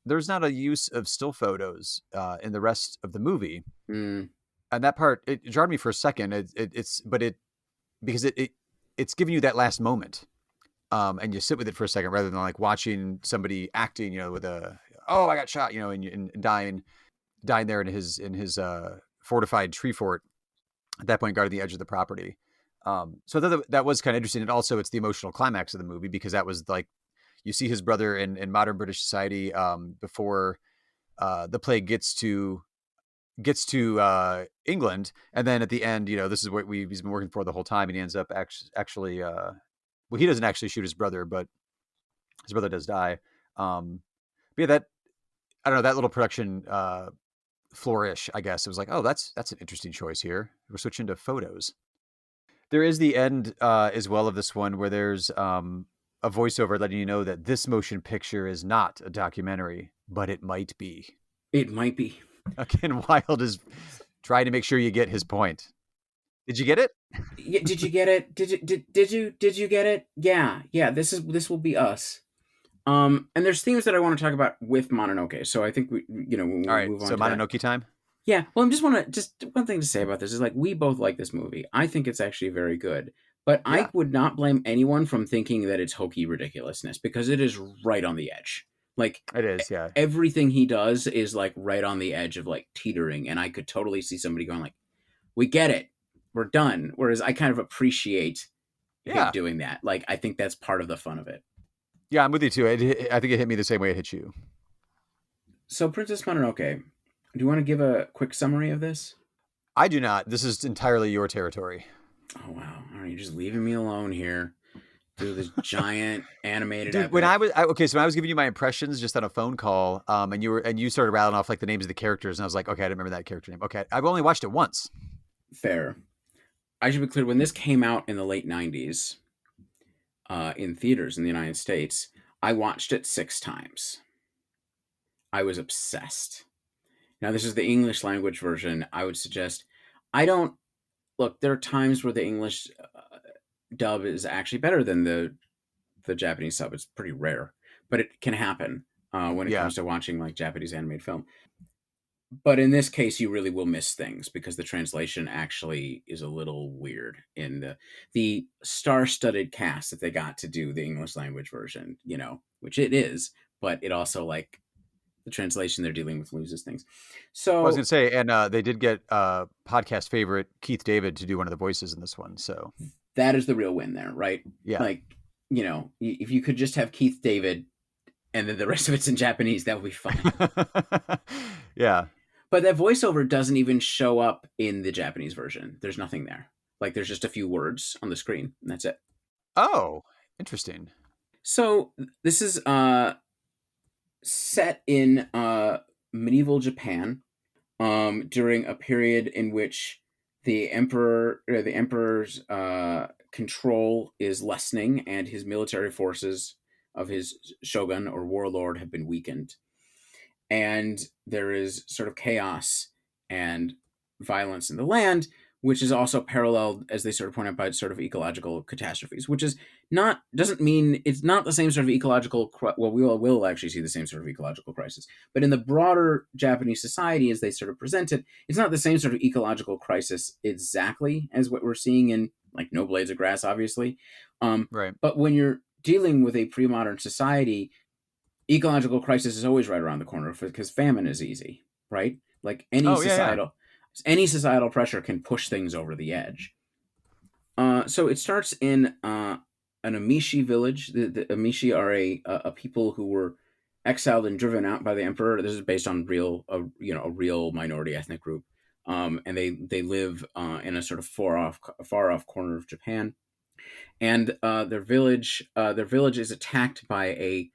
there's not a use of still photos in the rest of the movie. mm, And that part, it jarred me for a second. Because it's giving you that last moment. And you sit with it for a second rather than like watching somebody acting, with I got shot, and dying there in his fortified tree fort at that point, guarding the edge of the property. So I thought that was kind of interesting. And also it's the emotional climax of the movie, because that was like, you see his brother in modern British society before the plague gets to England, and then at the end, this is what he's been working for the whole time, and he ends up actually well, he doesn't actually shoot his brother, but his brother does die. But yeah, that I don't know, that little production flourish, I guess it was like, oh, that's an interesting choice here. We're switching to photos. There is the end as well of this one where there's a voiceover letting you know that this motion picture is not a documentary, but it might be. it might be. Again, Wilde is trying to make sure you get his point. Did you get it? Yeah, did you get it? Did you get it? Yeah. This will be us. And there's themes that I want to talk about with Mononoke. So I think when All we right. move on So to that. Mononoke time. Yeah, well, just one thing to say about this is, like, we both like this movie. I think it's actually very good, but I Yeah, would not blame anyone from thinking that it's hokey ridiculousness, because it is right on the edge. Like, it is. Yeah. everything he does is like right on the edge of like teetering, and I could totally see somebody going like, "We get it, we're done." Whereas I kind of appreciate him Yeah. doing that. Like, I think that's part of the fun of it. Yeah. I'm with you too. I think it hit me the same way it hit you. So, Princess Mononoke, do you want to give a quick summary of this? I do not. This is entirely your territory. Oh wow! All right, you're just leaving me alone here. Do this giant animated Dude, when epic. okay, so when I was giving you my impressions just on a phone call, and you started rattling off like the names of the characters, and I was like, okay, I didn't remember that character name. Okay, I've only watched it once. Fair. I should be clear. When this came out in the late '90s, in theaters in the United States, I watched it 6 times. I was obsessed. Now, this is the English language version. I would suggest. I don't look. There are times where the English dub is actually better than the Japanese sub. It's pretty rare, but it can happen when it Yeah. comes to watching like Japanese animated film. But in this case, you really will miss things, because the translation actually is a little weird in the star-studded cast that they got to do the English language version, which it is, but it also, like, the translation they're dealing with loses things. Well, I was gonna So say, and they did get podcast favorite Keith David to do one of the voices in this one. So that is the real win there, right? yeah, Like, if you could just have Keith David and then the rest of it's in Japanese, that would be fine. Yeah. But that voiceover doesn't even show up in the Japanese version. There's nothing there. Like there's just a few words on the screen, and that's it. Oh, interesting. So this is set in medieval Japan during a period in which the emperor's control is lessening, and his military forces of his shogun or warlord have been weakened, and there is sort of chaos and violence in the land, which is also paralleled, as they sort of point out, by sort of ecological catastrophes, which is not doesn't mean it's not the same sort of ecological. Well, we will actually see the same sort of ecological crisis, but in the broader Japanese society, as they sort of present it, it's not the same sort of ecological crisis exactly as what we're seeing in like No Blades of Grass, obviously. Right. But when you're dealing with a pre-modern society, ecological crisis is always right around the corner because famine is easy, right? Like Oh, yeah, yeah. any societal pressure can push things over the edge. So it starts in an Amishi village. The Amishi are a people who were exiled and driven out by the emperor. This is based on a real minority ethnic group, and they live in a sort of far off corner of Japan. And their village is attacked by a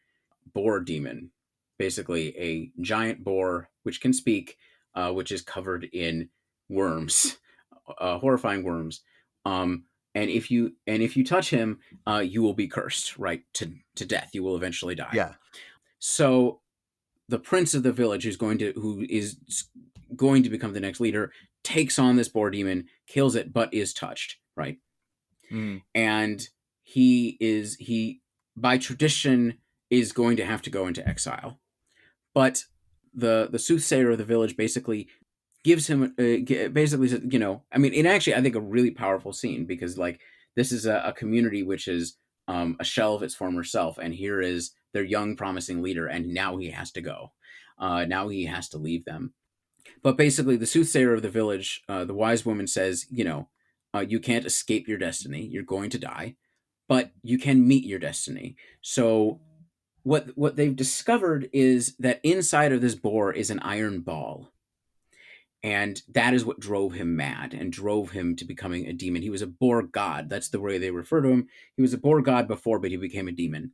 boar demon, basically a giant boar which can speak, which is covered in worms, horrifying worms. And if you touch him, you will be cursed, right, to death. You will eventually die. Yeah. So the prince of the village, who is going to become the next leader, takes on this boar demon, kills it, but is touched, right? Mm. And he by tradition is going to have to go into exile. But the soothsayer of the village basically gives him basically, I mean, it actually, I think, a really powerful scene, because like this is a community which is a shell of its former self, and here is their young promising leader, and now he has to go. Now he has to leave them. But basically, the soothsayer of the village, the wise woman, says, you can't escape your destiny. You're going to die, but you can meet your destiny. So what they've discovered is that inside of this boar is an iron ball, and that is what drove him mad and drove him to becoming a demon. He was a boar god. That's the way they refer to him. He was a boar god before, but he became a demon.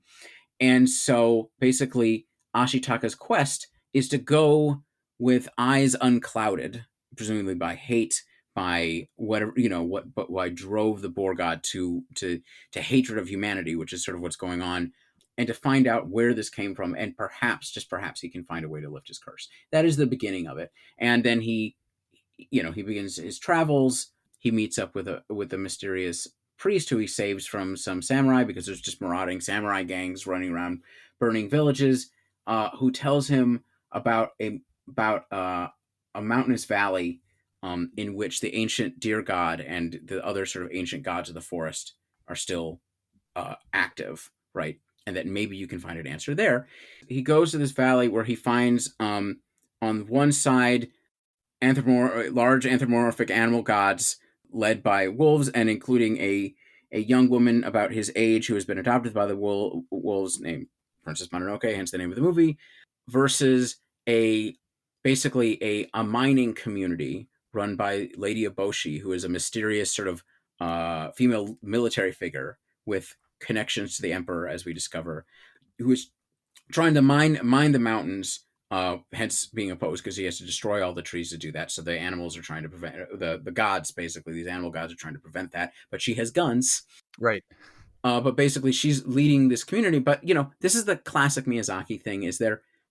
And so basically, Ashitaka's quest is to go with eyes unclouded, presumably by hate, by whatever, but why drove the boar god to hatred of humanity, which is sort of what's going on, and to find out where this came from, and perhaps, just perhaps, he can find a way to lift his curse. That is the beginning of it. And then he begins his travels. He meets up with a mysterious priest who he saves from some samurai, because there's just marauding samurai gangs running around burning villages, who tells him about a mountainous valley, in which the ancient deer god and the other sort of ancient gods of the forest are still active, right? And that maybe you can find an answer there. He goes to this valley where he finds, on one side, large anthropomorphic animal gods led by wolves, and including a young woman about his age who has been adopted by the wolves, named Princess Mononoke, hence the name of the movie, versus basically a mining community run by Lady Eboshi, who is a mysterious sort of female military figure with connections to the emperor, as we discover, who is trying to mine the mountains, hence being opposed, because he has to destroy all the trees to do that. So the animals are trying to prevent, the gods, basically these animal gods, are trying to prevent that, but she has guns. Right. But basically she's leading this community. But this is the classic Miyazaki thing: is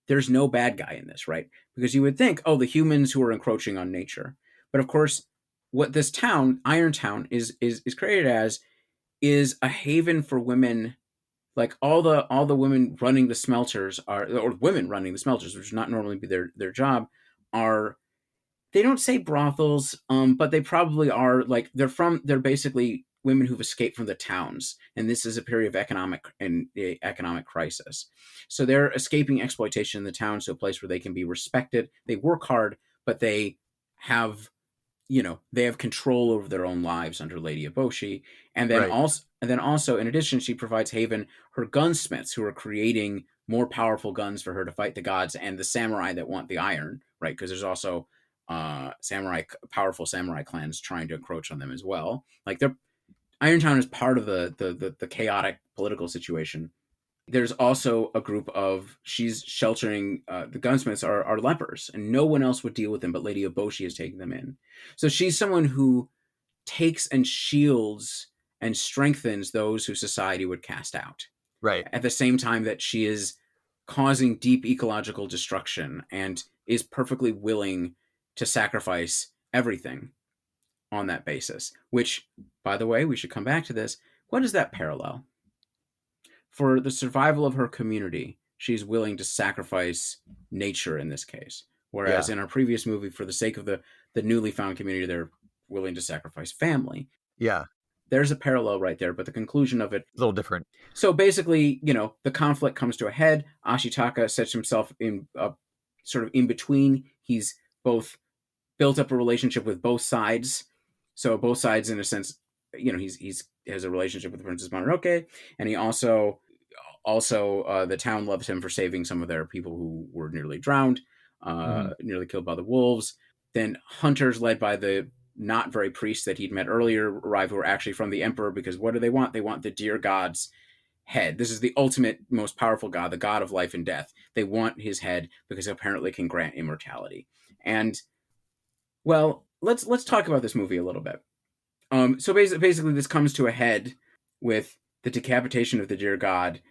there's no bad guy in this, right? Because you would think, oh, the humans who are encroaching on nature. But of course, what this town, Iron Town, is created as, is a haven for women. Like all the women running the smelters or women running the smelters, which would not normally be their job, are, they don't say brothels, but they probably are. Like they're basically women who've escaped from the towns, and this is a period of economic crisis. So they're escaping exploitation in the towns to a place where they can be respected. They work hard, but they have they have control over their own lives under Lady Eboshi. Right. And then also, in addition, she provides Haven her gunsmiths who are creating more powerful guns for her to fight the gods, and the samurai that want the iron, right? Because there's also powerful samurai clans trying to encroach on them as well. Like, they're Irontown is part of the chaotic political situation. There's also a group of she's sheltering the gunsmiths are lepers, and no one else would deal with them, but Lady Eboshi is taking them in. So she's someone who takes and shields and strengthens those who society would cast out, Right. at the same time that she is causing deep ecological destruction and is perfectly willing to sacrifice everything on that basis. Which, by the way, we should come back to this. What is that parallel? For the survival of her community, she's willing to sacrifice nature in this case. Whereas Yeah. in our previous movie, for the sake of the newly found community, they're willing to sacrifice family. Yeah. There's a parallel right there, but the conclusion of it. A little different. So basically, the conflict comes to a head. Ashitaka sets himself in sort of in between. He's both built up a relationship with both sides. So both sides, in a sense, he's has a relationship with Princess Mononoke, and he also the town loves him for saving some of their people who were nearly drowned, Hmm. nearly killed by the wolves. Then hunters led by the not very priests that he'd met earlier arrive, who are actually from the emperor, because what do they want? They want the deer god's head. This is the ultimate, most powerful god, the god of life and death. They want his head because apparently it can grant immortality. And well, let's talk about this movie a little bit. So basically, this comes to a head with the decapitation of the deer god,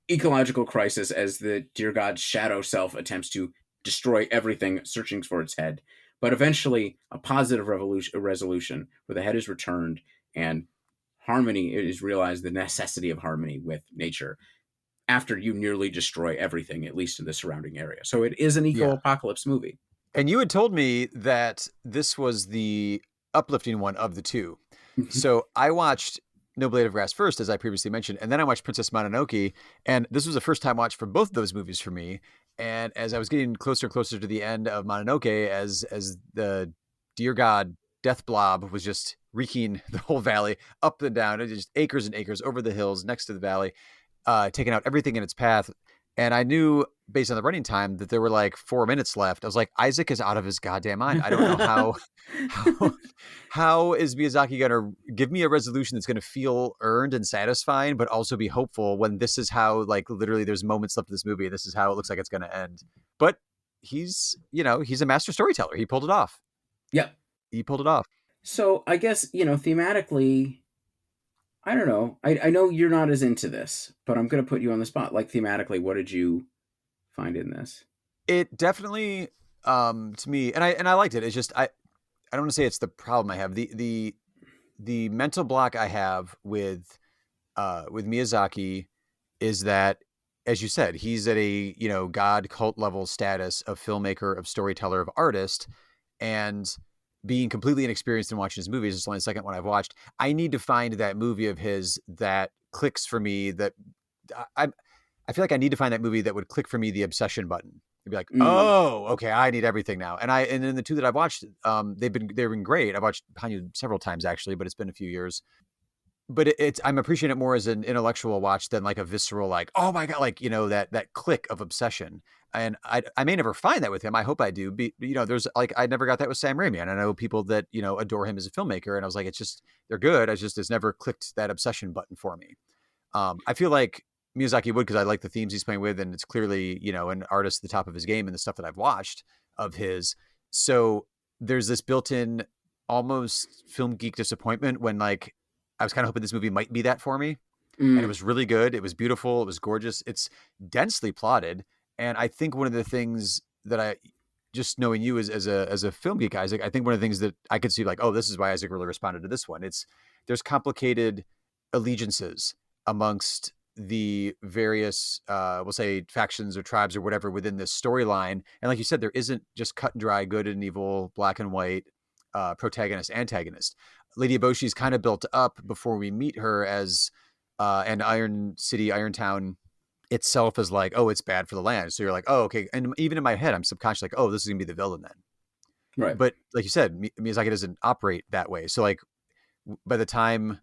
ecological crisis as the deer god's shadow self attempts to destroy everything, searching for its head. But eventually, a positive resolution where the head is returned and harmony is realized, the necessity of harmony with nature after you nearly destroy everything, at least in the surrounding area. So it is an Yeah. eco-apocalypse movie. And you had told me that this was the uplifting one of the two. So I watched No Blade of Grass first, as I previously mentioned, and then I watched Princess Mononoke. And this was a first time watch for both of those movies for me. And as I was getting closer and closer to the end of Mononoke, as the deer god death blob was just wreaking the whole valley up and down, just acres and acres over the hills next to the valley, taking out everything in its path. And I knew based on the running time that there were like 4 minutes left. I was like, Isaac is out of his goddamn mind. I don't know how how is Miyazaki going to give me a resolution that's going to feel earned and satisfying, but also be hopeful when this is how, like, literally there's moments left of this movie and this is how it looks like it's going to end. But he's a master storyteller. He pulled it off. Yep. He pulled it off. So I guess, thematically, I don't know. I know you're not as into this, but I'm going to put you on the spot. Like, thematically, what did you find in this? It definitely, to me, and I liked it. It's just, I don't want to say it's the problem I have. The mental block I have with Miyazaki is that, as you said, he's at a, god cult level status of filmmaker, of storyteller, of artist, and being completely inexperienced in watching his movies. It's only the second one I've watched. I need to find that movie of his that clicks for me. That I feel like I need to find that movie that would click for me the obsession button. It'd be like, Mm, oh, okay, I need everything now. And then the two that I've watched, they've been great. I've watched Hanyu several times actually, but it's been a few years. But it's I'm appreciating it more as an intellectual watch than like a visceral, like, oh my god, like, that click of obsession. And I may never find that with him. I hope I do. There's like, I never got that with Sam Raimi, and I know people that adore him as a filmmaker, and I was like, it's just they're good. It's never clicked that obsession button for me. I feel like Miyazaki would, because I like the themes he's playing with, and it's clearly an artist at the top of his game in the stuff that I've watched of his. So there's this built-in almost film geek disappointment when, like, I was kind of hoping this movie might be that for me, and it mm, was really good. It was beautiful. It was gorgeous. It's densely plotted, and I think one of the things that I, just knowing you as a film geek, Isaac, I think one of the things that I could see, like, oh, this is why Isaac really responded to this one. There's complicated allegiances amongst the various, we'll say, factions or tribes or whatever within this storyline. And like you said, there isn't just cut and dry good and evil, black and white, protagonist, antagonist. Lady Eboshi's kind of built up before we meet her as, and Iron City, Irontown itself is like, oh, it's bad for the land. So you're like, oh, okay. And even in my head, I'm subconscious like, oh, this is gonna be the villain then. Right. But like you said, Miyazaki doesn't operate that way. So like by the time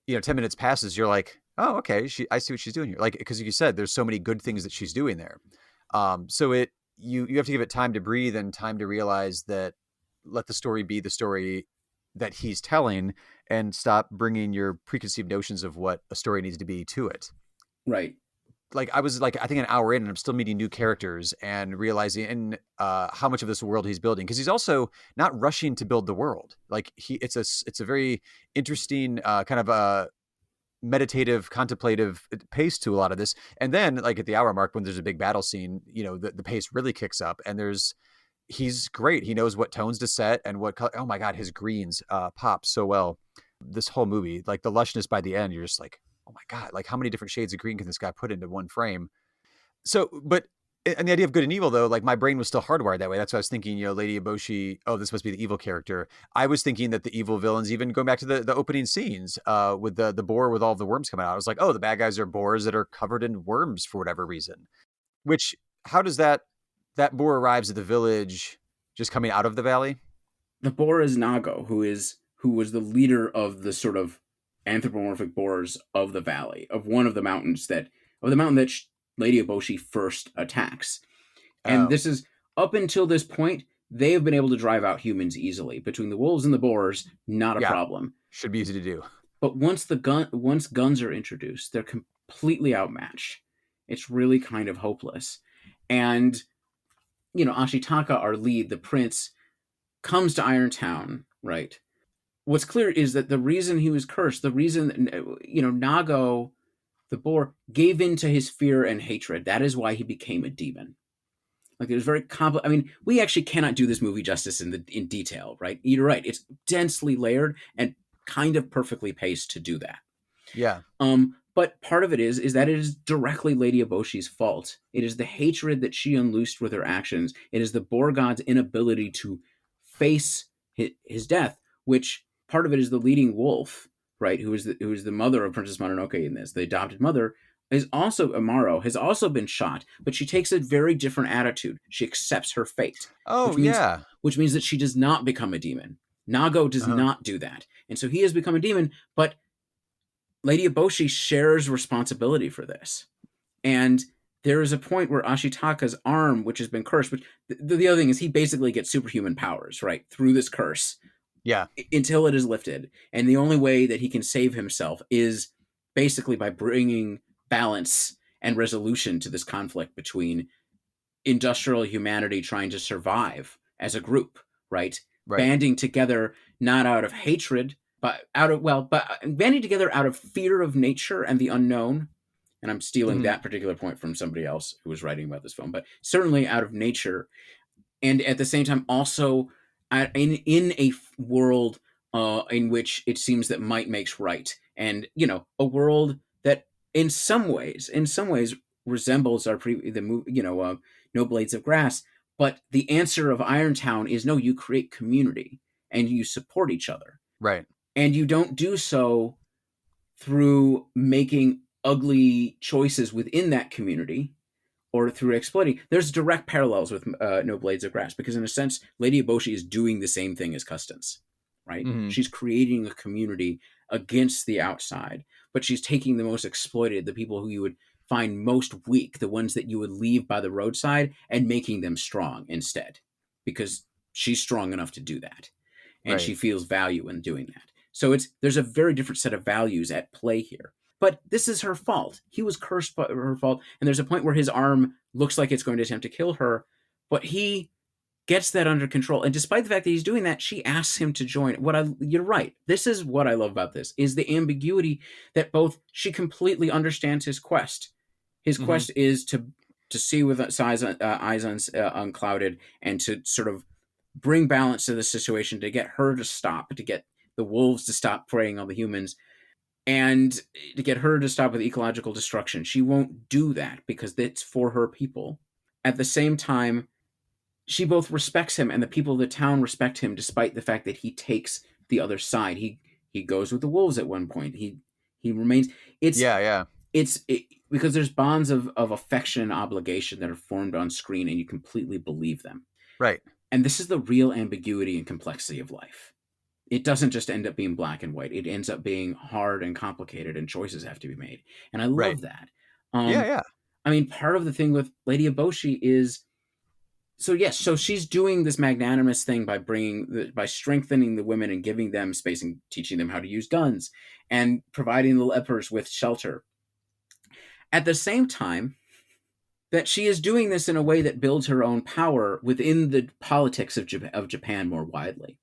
10 minutes passes, you're like, oh, okay, I see what she's doing here. Like, because you said there's so many good things that she's doing there. So you have to give it time to breathe and time to realize that, let the story be the story that he's telling, and stop bringing your preconceived notions of what a story needs to be to it. Right. Like I was like, I think an hour in, and I'm still meeting new characters and realizing how much of this world he's building, because he's also not rushing to build the world. Like it's a very interesting kind of meditative, contemplative pace to a lot of this. And then like at the hour mark, when there's a big battle scene, the pace really kicks up, and he's great. He knows what tones to set and what color. Oh my God, his greens pop so well. This whole movie, like the lushness by the end, you're just like, oh my God, like how many different shades of green can this guy put into one frame? So, but and the idea of good and evil, though, like my brain was still hardwired that way. That's why I was thinking, Lady Eboshi, oh, this must be the evil character. I was thinking that the evil villains, even going back to the opening scenes with the boar with all of the worms coming out, I was like, oh, the bad guys are boars that are covered in worms for whatever reason. Which, how does that boar arrives at the village just coming out of the valley? The boar is Nago, who was the leader of the sort of anthropomorphic boars of the valley, of one of the mountains that of the mountain that Lady Eboshi first attacks. And Oh, this is up until this point, they have been able to drive out humans easily. Between the wolves and the boars, not a yeah, problem. should be easy to do. But once guns are introduced, they're completely outmatched. It's really kind of hopeless. And Ashitaka, our lead, the prince, comes to Irontown, right? What's clear is that the reason he was cursed, the reason Nago, the boar, gave in to his fear and hatred. That is why he became a demon. Like it was very complex. I mean, we actually cannot do this movie justice in detail, right? You're right. It's densely layered and kind of perfectly paced to do that. Yeah, But part of it is that it is directly Lady Eboshi's fault. It is the hatred that she unloosed with her actions. It is the boar god's inability to face his death, which part of it is the leading wolf, right? Who is the mother of Princess Mononoke in this, the adopted mother, is also Amaro, has also been shot, but she takes a very different attitude. She accepts her fate, oh which means yeah. which means that she does not become a demon. Nago does Uh-huh. not do that. And so he has become a demon, but Lady Eboshi shares responsibility for this. And there is a point where Ashitaka's arm, which has been cursed, which the other thing is he basically gets superhuman powers, right, through this curse Yeah, until it is lifted. And the only way that he can save himself is basically by bringing balance and resolution to this conflict between industrial humanity trying to survive as a group, right? right. Banding together not out of hatred, but banding together out of fear of nature and the unknown. And I'm stealing Hmm. that particular point from somebody else who was writing about this film, but certainly out of nature, and at the same time also in a world in which it seems that might makes right, and a world that in some ways resembles our No Blades of Grass. But the answer of Irontown is no, you create community and you support each other, Right. and you don't do so through making ugly choices within that community or through exploiting. There's direct parallels with No Blades of Grass, because in a sense, Lady Eboshi is doing the same thing as Custance, right? Hmm. She's creating a community against the outside, but she's taking the most exploited, the people who you would find most weak, the ones that you would leave by the roadside, and making them strong instead, because she's strong enough to do that, and she Right. feels value in doing that. So there's a very different set of values at play here. But this is her fault. He was cursed by her fault, and there's a point where his arm looks like it's going to attempt to kill her, but he gets that under control. And despite the fact that he's doing that, she asks him to join. You're right. This is what I love about this is the ambiguity that both she completely understands his quest. His Hmm. quest is to see with eyes unclouded, and to sort of bring balance to the situation, to get her to stop, to get the wolves to stop preying on the humans, and to get her to stop with ecological destruction. She won't do that because it's for her people. At the same time, she both respects him and the people of the town respect him, despite the fact that he takes the other side. He goes with the wolves at one point. He remains. It's Yeah, yeah. because there's bonds of affection and obligation that are formed on screen, and you completely believe them. Right. And this is the real ambiguity and complexity of life. It doesn't just end up being black and white. It ends up being hard and complicated, and choices have to be made. And I Right. love that. Yeah, Um, yeah. I mean, part of the thing with Lady Eboshi is, so yes, so she's doing this magnanimous thing by by strengthening the women and giving them space and teaching them how to use guns and providing the lepers with shelter. At the same time, that she is doing this in a way that builds her own power within the politics of Japan more widely,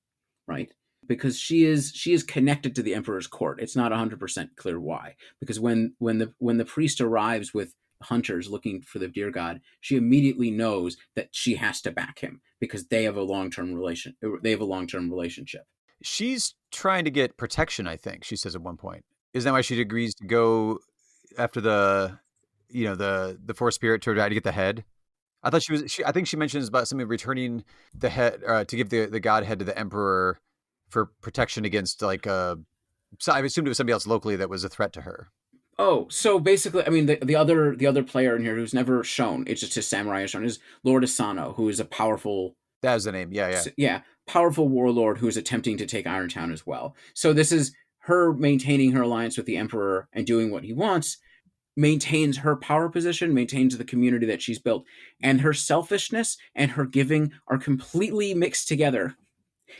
right? Because she is connected to the emperor's court. It's not 100% clear why. Because when the priest arrives with hunters looking for the deer god, she immediately knows that she has to back him because they have a long-term relation. They have a long-term relationship. She's trying to get protection, I think, she says at one point. Isn't that why she agrees to go after the forest spirit to try to get the head? I thought I think she mentions about something returning the head to give the god head to the emperor for protection against so I assumed it was somebody else locally that was a threat to her. Oh, so basically, I mean, the other player in here who's never shown, it's just his samurai is shown, is Lord Asano, who is a powerful, That was the name. Yeah, yeah. yeah, powerful warlord who is attempting to take Irontown as well. So this is her maintaining her alliance with the Emperor and doing what he wants, maintains her power position, maintains the community that she's built, and her selfishness and her giving are completely mixed together.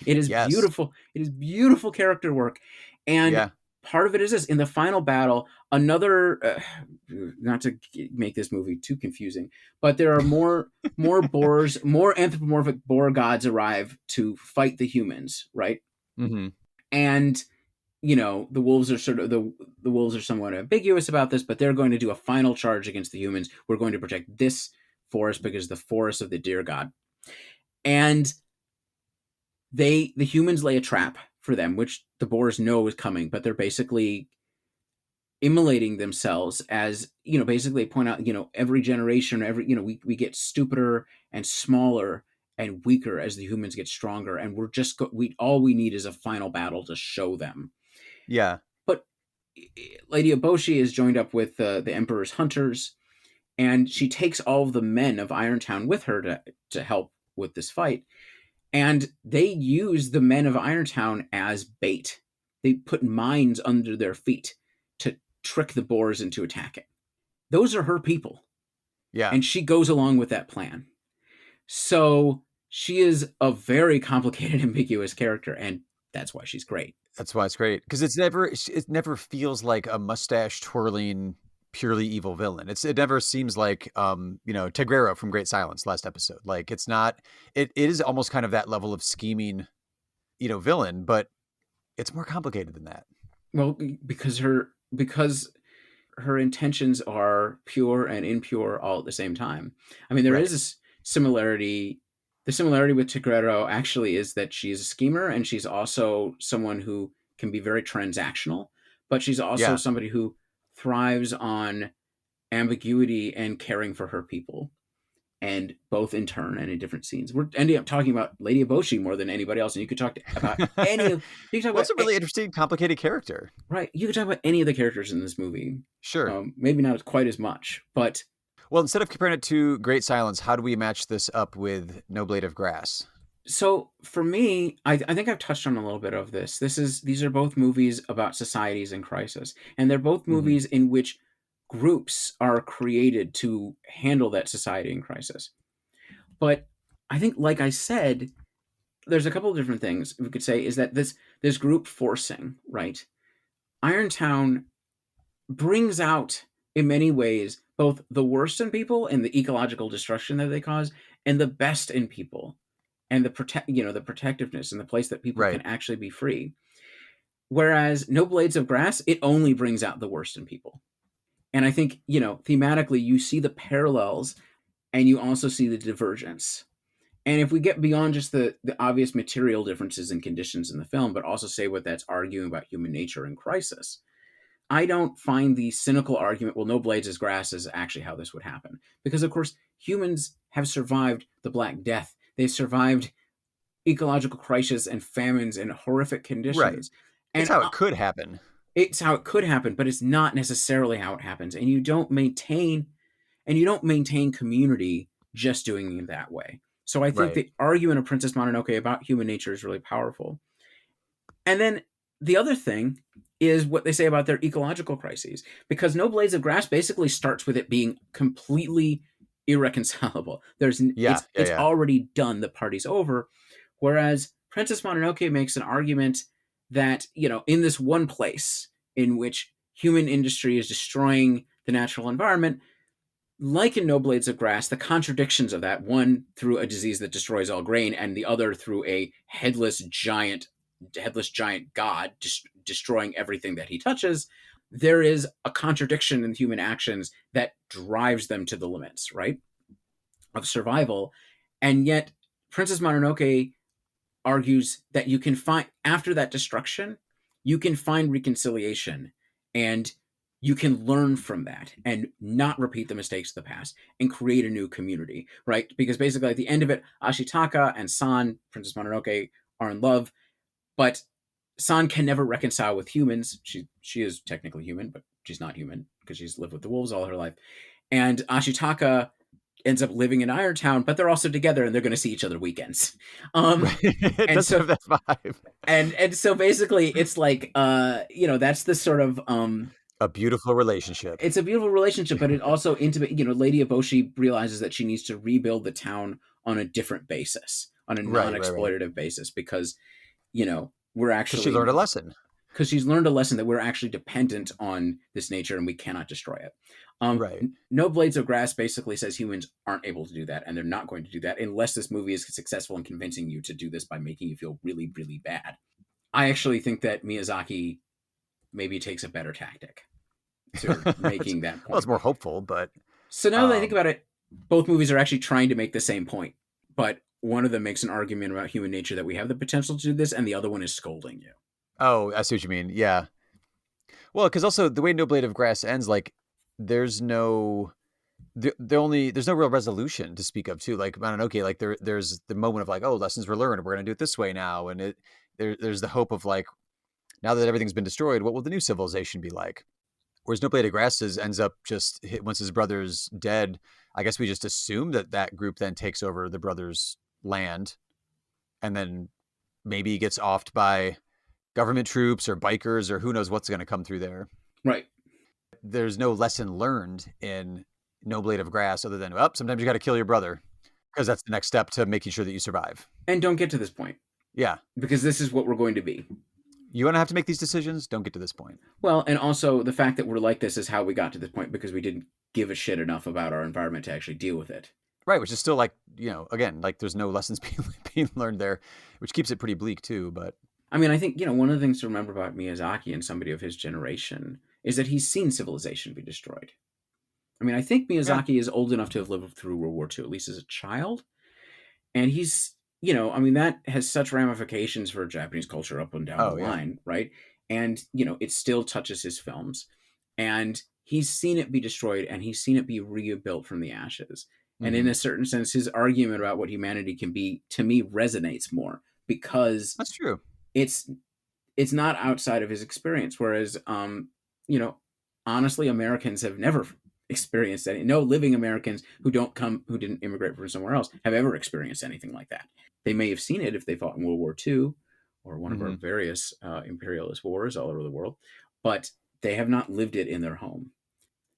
It is Yes. beautiful. It is beautiful character work, and Yeah. part of it is this: in the final battle, another. Not to make this movie too confusing, but there are more boars, more anthropomorphic boar gods arrive to fight the humans, right? Hmm. And the wolves are the wolves are somewhat ambiguous about this, but they're going to do a final charge against the humans. We're going to protect this forest because the forest of the deer god, and the humans lay a trap for them, which the boars know is coming, but they're basically immolating themselves as, basically point out, every generation, we get stupider and smaller and weaker as the humans get stronger, and we're just we all we need is a final battle to show them. Yeah. But Lady Eboshi is joined up with the Emperor's hunters, and she takes all of the men of Irontown with her to help with this fight. And they use the men of Irontown as bait. They put mines under their feet to trick the boars into attacking. Those are her people. Yeah. And she goes along with that plan. So she is a very complicated, ambiguous character, and that's why she's great. That's why it's great because it never feels like a mustache twirling purely evil villain. It never seems like Tegrero from Great Silence last episode. Like it's not. It is almost kind of that level of scheming, villain, but it's more complicated than that. Well, because her intentions are pure and impure all at the same time. I mean, there Right. is a similarity. The similarity with Tigrero actually is that she's a schemer, and she's also someone who can be very transactional, but she's also Yeah. somebody who thrives on ambiguity and caring for her people, and both in turn and in different scenes. We're ending up talking about Lady Eboshi more than anybody else, and you could talk about any of you can talk Well, it's about a really interesting, complicated character. right. You could talk about any of the characters in this movie. Sure. Maybe not quite as much, but Well, instead of comparing it to Great Silence, how do we match this up with No Blade of Grass? so for me, I think I've touched on a little bit of this. These are both movies about societies in crisis, and they're both Hmm. movies in which groups are created to handle that society in crisis. But I think, like I said, there's a couple of different things we could say. Is that this group forcing, right? Irontown brings out, in many ways, both the worst in people and the ecological destruction that they cause, and the best in people, and the protectiveness and the place that people can Right. actually be free. Whereas No Blades of Grass, it only brings out the worst in people. And I think, thematically, you see the parallels and you also see the divergence. And if we get beyond just the obvious material differences and conditions in the film, but also say what that's arguing about human nature in crisis, I don't find the cynical argument, well, no blades is grass, is actually how this would happen. Because, of course, humans have survived the Black Death. They've survived ecological crisis and famines and horrific Right. conditions. It's And how it could happen. it's how it could happen, but it's not necessarily how it happens. And you don't maintain community just doing it that way. So I think Right. the argument of Princess Mononoke about human nature is really powerful. And then the other thing is what they say about their ecological crises, because No Blades of Grass basically starts with it being completely irreconcilable. Yeah. Yeah. It's Yeah. already done. The party's over. Whereas Princess Mononoke makes an argument that, in this one place in which human industry is destroying the natural environment, like in No Blades of Grass, the contradictions of that, one through a disease that destroys all grain, and the other through a headless giant god destroying everything that he touches, there is a contradiction in human actions that drives them to the limits, right, of survival. And yet, Princess Mononoke argues that you can find, after that destruction, you can find reconciliation, and you can learn from that and not repeat the mistakes of the past and create a new community, right? Because basically at the end of it, Ashitaka and San, Princess Mononoke, are in love, but San can never reconcile with humans. She is technically human, but she's not human because she's lived with the wolves all her life. And Ashitaka ends up living in Irontown, but they're also together and they're going to see each other weekends. Um, Right. It and does so have that vibe. and so basically it's like that's the sort of A beautiful relationship. it's a beautiful relationship, but it also intimate. Lady Eboshi realizes that she needs to rebuild the town on a different basis, on a Right. Right. Right. non-exploitative basis, because we're Because she actually, learned a lesson. because she's learned a lesson that we're actually dependent on this nature and we cannot destroy it. Right. No Blades of Grass basically says humans aren't able to do that, and they're not going to do that unless this movie is successful in convincing you to do this by making you feel really, really bad. I actually think that Miyazaki maybe takes a better tactic to It's, making that well, it's point. more hopeful, but So now that I think um, about it, both movies are actually trying to make the same point, but one of them makes an argument about human nature that we have the potential to do this, and the other one is scolding you. oh, I see what you mean. Yeah. Well, because also the way No Blade of Grass ends, like there's no there's no real resolution to speak of too. Like Mononoke, like there's the moment of like, oh, lessons were learned. We're gonna do it this way now, and there's the hope of like, now that everything's been destroyed, what will the new civilization be like? Whereas No Blade of Grass ends up just once his brother's dead. I guess we just assume that that group then takes over the brother's land, and then maybe he gets offed by government troops or bikers or who knows what's going to come through there. Right. There's no lesson learned in No Blade of Grass other than, oh, sometimes you got to kill your brother because that's the next step to making sure that you survive. And don't get to this point, Yeah. because this is what we're going to be. You want to have to make these decisions? Don't get to this point. Well, and also the fact that we're like this is how we got to this point, because we didn't give a shit enough about our environment to actually deal with it. Right, which is still like, again, like there's no lessons being learned there, which keeps it pretty bleak too. But I mean, I think, one of the things to remember about Miyazaki and somebody of his generation is that he's seen civilization be destroyed. I mean, I think yeah. Miyazaki is old enough to have lived through World War II, at least as a child. And he's, I mean, that has such ramifications for Japanese culture up and down the Oh, yeah. line, right? And, it still touches his films. And he's seen it be destroyed, and he's seen it be rebuilt from the ashes. And in Mm-hmm. a certain sense, his argument about what humanity can be, to me, resonates more, because That's true. it's it's not outside of his experience. Whereas, you know, honestly, Americans have never experienced any. No living Americans who didn't immigrate from somewhere else have ever experienced anything like that. They may have seen it if they fought in World War II or one of our Mm-hmm. various imperialist wars all over the world, but they have not lived it in their home.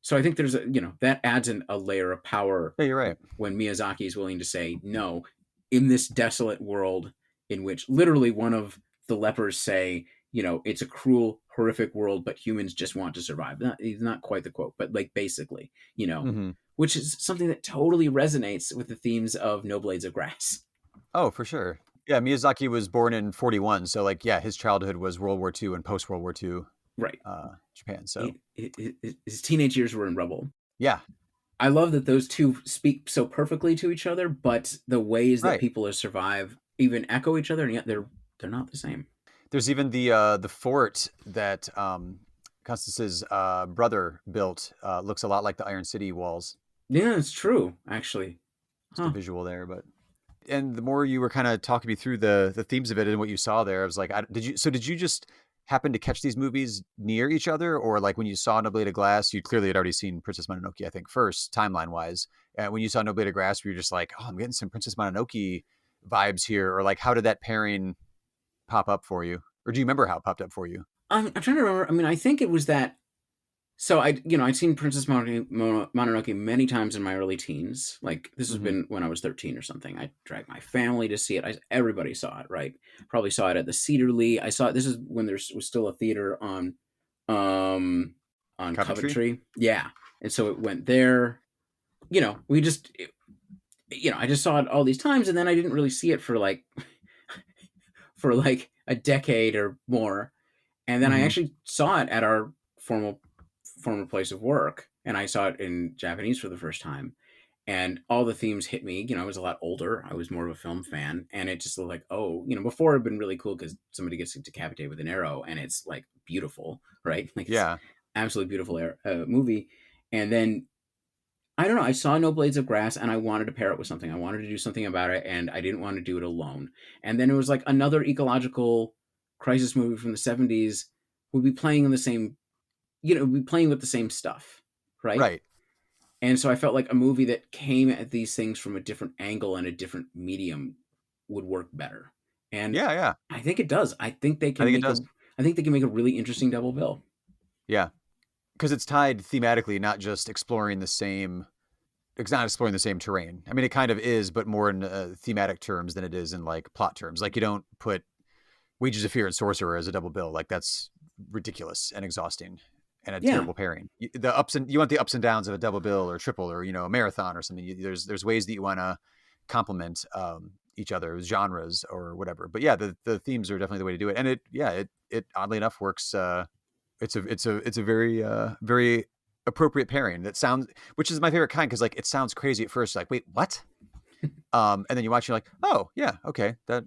So I think there's that adds a layer of power Yeah, you're right. when Miyazaki is willing to say no, in this desolate world in which literally one of the lepers say, it's a cruel, horrific world, but humans just want to survive. It's not quite the quote, but like basically, Mm-hmm. which is something that totally resonates with the themes of No Blades of Grass. Oh, for sure. Yeah, Miyazaki was born in 41, so like, yeah, his childhood was World War II and post World War II Right. Japan. So His teenage years were in rubble. yeah, I love that those two speak so perfectly to each other, but the ways that right. people survive even echo each other, and yet they're not the same. There's even the fort that Constance's brother built. Looks a lot like the Iron City walls. Yeah, it's true, actually. Just a Huh. visual there, but and the more you were kind of talking me through the themes of it and what you saw there, I was like, did you just happen to catch these movies near each other, or like when you saw No Blade of Glass, you clearly had already seen Princess Mononoke, I think, first timeline wise. And when you saw No Blade of Grass, were you just like, oh, I'm getting some Princess Mononoke vibes here, or like how did that pairing pop up for you, or do you remember how it popped up for you? I'm trying to remember. I mean, I think it was that. So I'd seen Princess Mononoke many times in my early teens. Like this has Mm-hmm. been when I was 13 or something. I dragged my family to see it. Everybody saw it, right? Probably saw it at the Cedar Lee. I saw it. This is when there was still a theater um, on Coventry. Coventry. Yeah, and so it went there. We just, I just saw it all these times, and then I didn't really see it for like a decade or more. And then I Mm-hmm. actually saw it at our former place of work, and I saw it in Japanese for the first time. And all the themes hit me. I was a lot older. I was more of a film fan, and it just looked like, oh, before it had been really cool because somebody gets decapitated with an arrow, and it's like beautiful, right? Like it's Yeah. absolutely beautiful movie. And then I don't know. I saw No Blades of Grass, and I wanted to pair it with something. I wanted to do something about it, and I didn't want to do it alone. And then it was like another ecological crisis movie from the '70s would be playing in the same, be playing with the same stuff, right? Right. And so I felt like a movie that came at these things from a different angle and a different medium would work better. And Yeah. Yeah. I think it does. I think it does. I think they can make a really interesting double bill. Yeah. Because it's tied thematically, not just exploring the same. It's not exploring the same terrain. I mean, it kind of is, but more in thematic terms than it is in like plot terms. Like you don't put Wages of Fear and Sorcerer as a double bill. Like that's ridiculous and exhausting and a Yeah. terrible pairing. You want the ups and downs of a double bill or triple or a marathon or something. There's ways that you want to complement each other's genres or whatever. But yeah, the themes are definitely the way to do it. And it oddly enough works. It's a very very appropriate pairing that sounds, which is my favorite kind, because like it sounds crazy at first, like wait, what? And then you watch, you're like, oh yeah, okay, that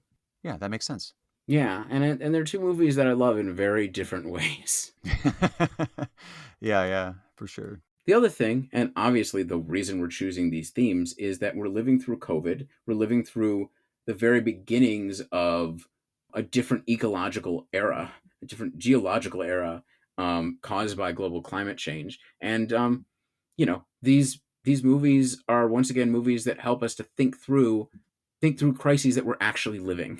makes sense. Yeah. And they're two movies that I love in very different ways. Yeah, for sure. The other thing, and obviously the reason we're choosing these themes, is that we're living through COVID. We're living through the very beginnings of a different ecological era, a different geological era caused by global climate change. And these movies are once again movies that help us to think through crises that we're actually living.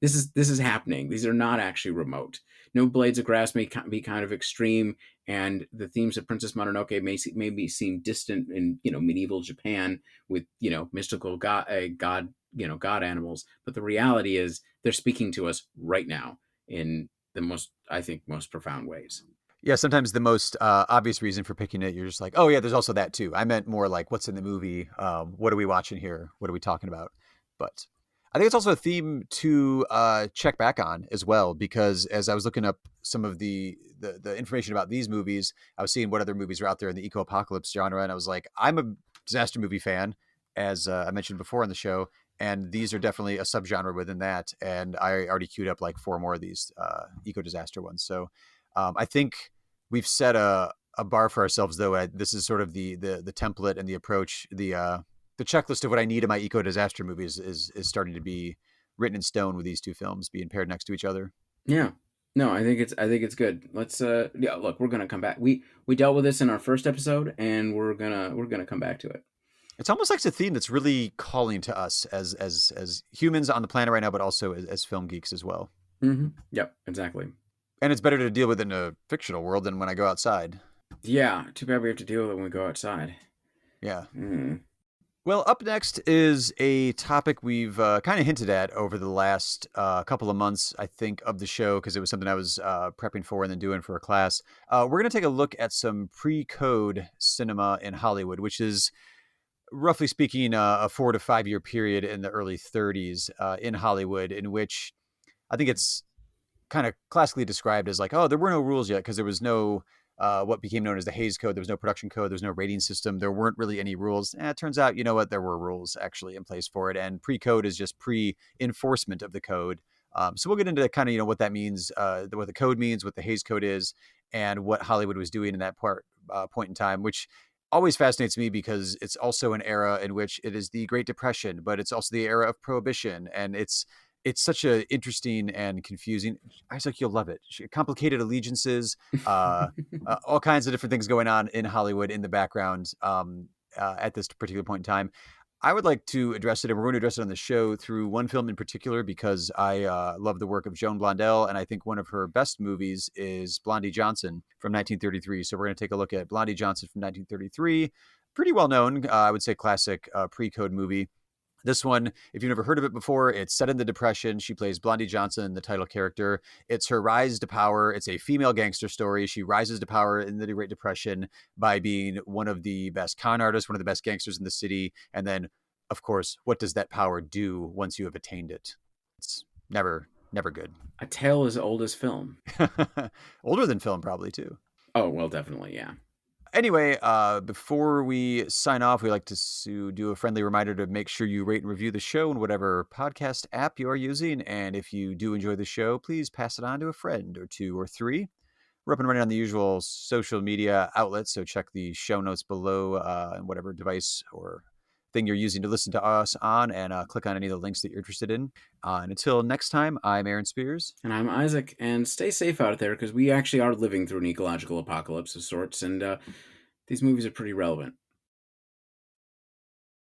This is happening. These are not actually remote. No Blades of Grass may be kind of extreme, and the themes of Princess Mononoke maybe seem distant in medieval Japan with mystical god animals. But the reality is they're speaking to us right now in the most profound ways. Yeah, sometimes the most obvious reason for picking it, you're just like, oh yeah, there's also that too. I meant more like, what's in the movie? What are we watching here? What are we talking about? But I think it's also a theme to check back on as well, because as I was looking up some of the information about these movies, I was seeing what other movies are out there in the eco-apocalypse genre, and I was like, I'm a disaster movie fan, as I mentioned before on the show, and these are definitely a subgenre within that. And I already queued up like 4 more of these eco-disaster ones. So I think we've set a bar for ourselves, though. This is sort of the template and the approach, the checklist of what I need in my eco disaster movies is starting to be written in stone with these two films being paired next to each other. Yeah. No, I think it's good. Let's yeah, look, we're gonna come back. We dealt with this in our first episode, and we're gonna come back to it. It's almost like it's a theme that's really calling to us as humans on the planet right now, but also as film geeks as well. Yep, exactly. And it's better to deal with it in a fictional world than when I go outside. Yeah, too bad we have to deal with it when we go outside. Yeah. Mm. Well, up next is a topic we've kind of hinted at over the last couple of months, I think, of the show, because it was something I was prepping for and then doing for a class. We're going to take a look at some pre-code cinema in Hollywood, which is, roughly speaking, a 4 to 5 year period in the early 30s in Hollywood, in which I think it's kind of classically described as like, oh, there were no rules yet, because there was no what became known as the Hays Code. There was no production code. There was no rating system. There weren't really any rules. It turns out, you know what? There were rules actually in place for it. And pre-code is just pre-enforcement of the code. So we'll get into kind of, what that means, what the code means, what the Hays Code is, and what Hollywood was doing in that point in time, which always fascinates me, because it's also an era in which it is the Great Depression, but it's also the era of Prohibition. And it's it's such a interesting and confusing. Isaac, you'll love it. Complicated allegiances, uh, all kinds of different things going on in Hollywood in the background at this particular point in time. I would like to address it, and we're going to address it on the show through one film in particular because I love the work of Joan Blondell, and I think one of her best movies is Blondie Johnson from 1933. So we're going to take a look at Blondie Johnson from 1933. Pretty well known, I would say, classic pre-code movie. This one, if you've never heard of it before, it's set in the Depression. She plays Blondie Johnson, the title character. It's her rise to power. It's a female gangster story. She rises to power in the Great Depression by being one of the best con artists, one of the best gangsters in the city. And then, of course, what does that power do once you have attained it? It's never good. A tale as old as film. Older than film, probably, too. Oh, well, definitely, yeah. Anyway, before we sign off, we like to do a friendly reminder to make sure you rate and review the show in whatever podcast app you are using. And if you do enjoy the show, please pass it on to a friend or two or three. We're up and running on the usual social media outlets, so check the show notes below on whatever device or thing you're using to listen to us on, and click on any of the links that you're interested in. And until next time, I'm Aaron Spears. And I'm Isaac, and stay safe out there, because we actually are living through an ecological apocalypse of sorts, and these movies are pretty relevant.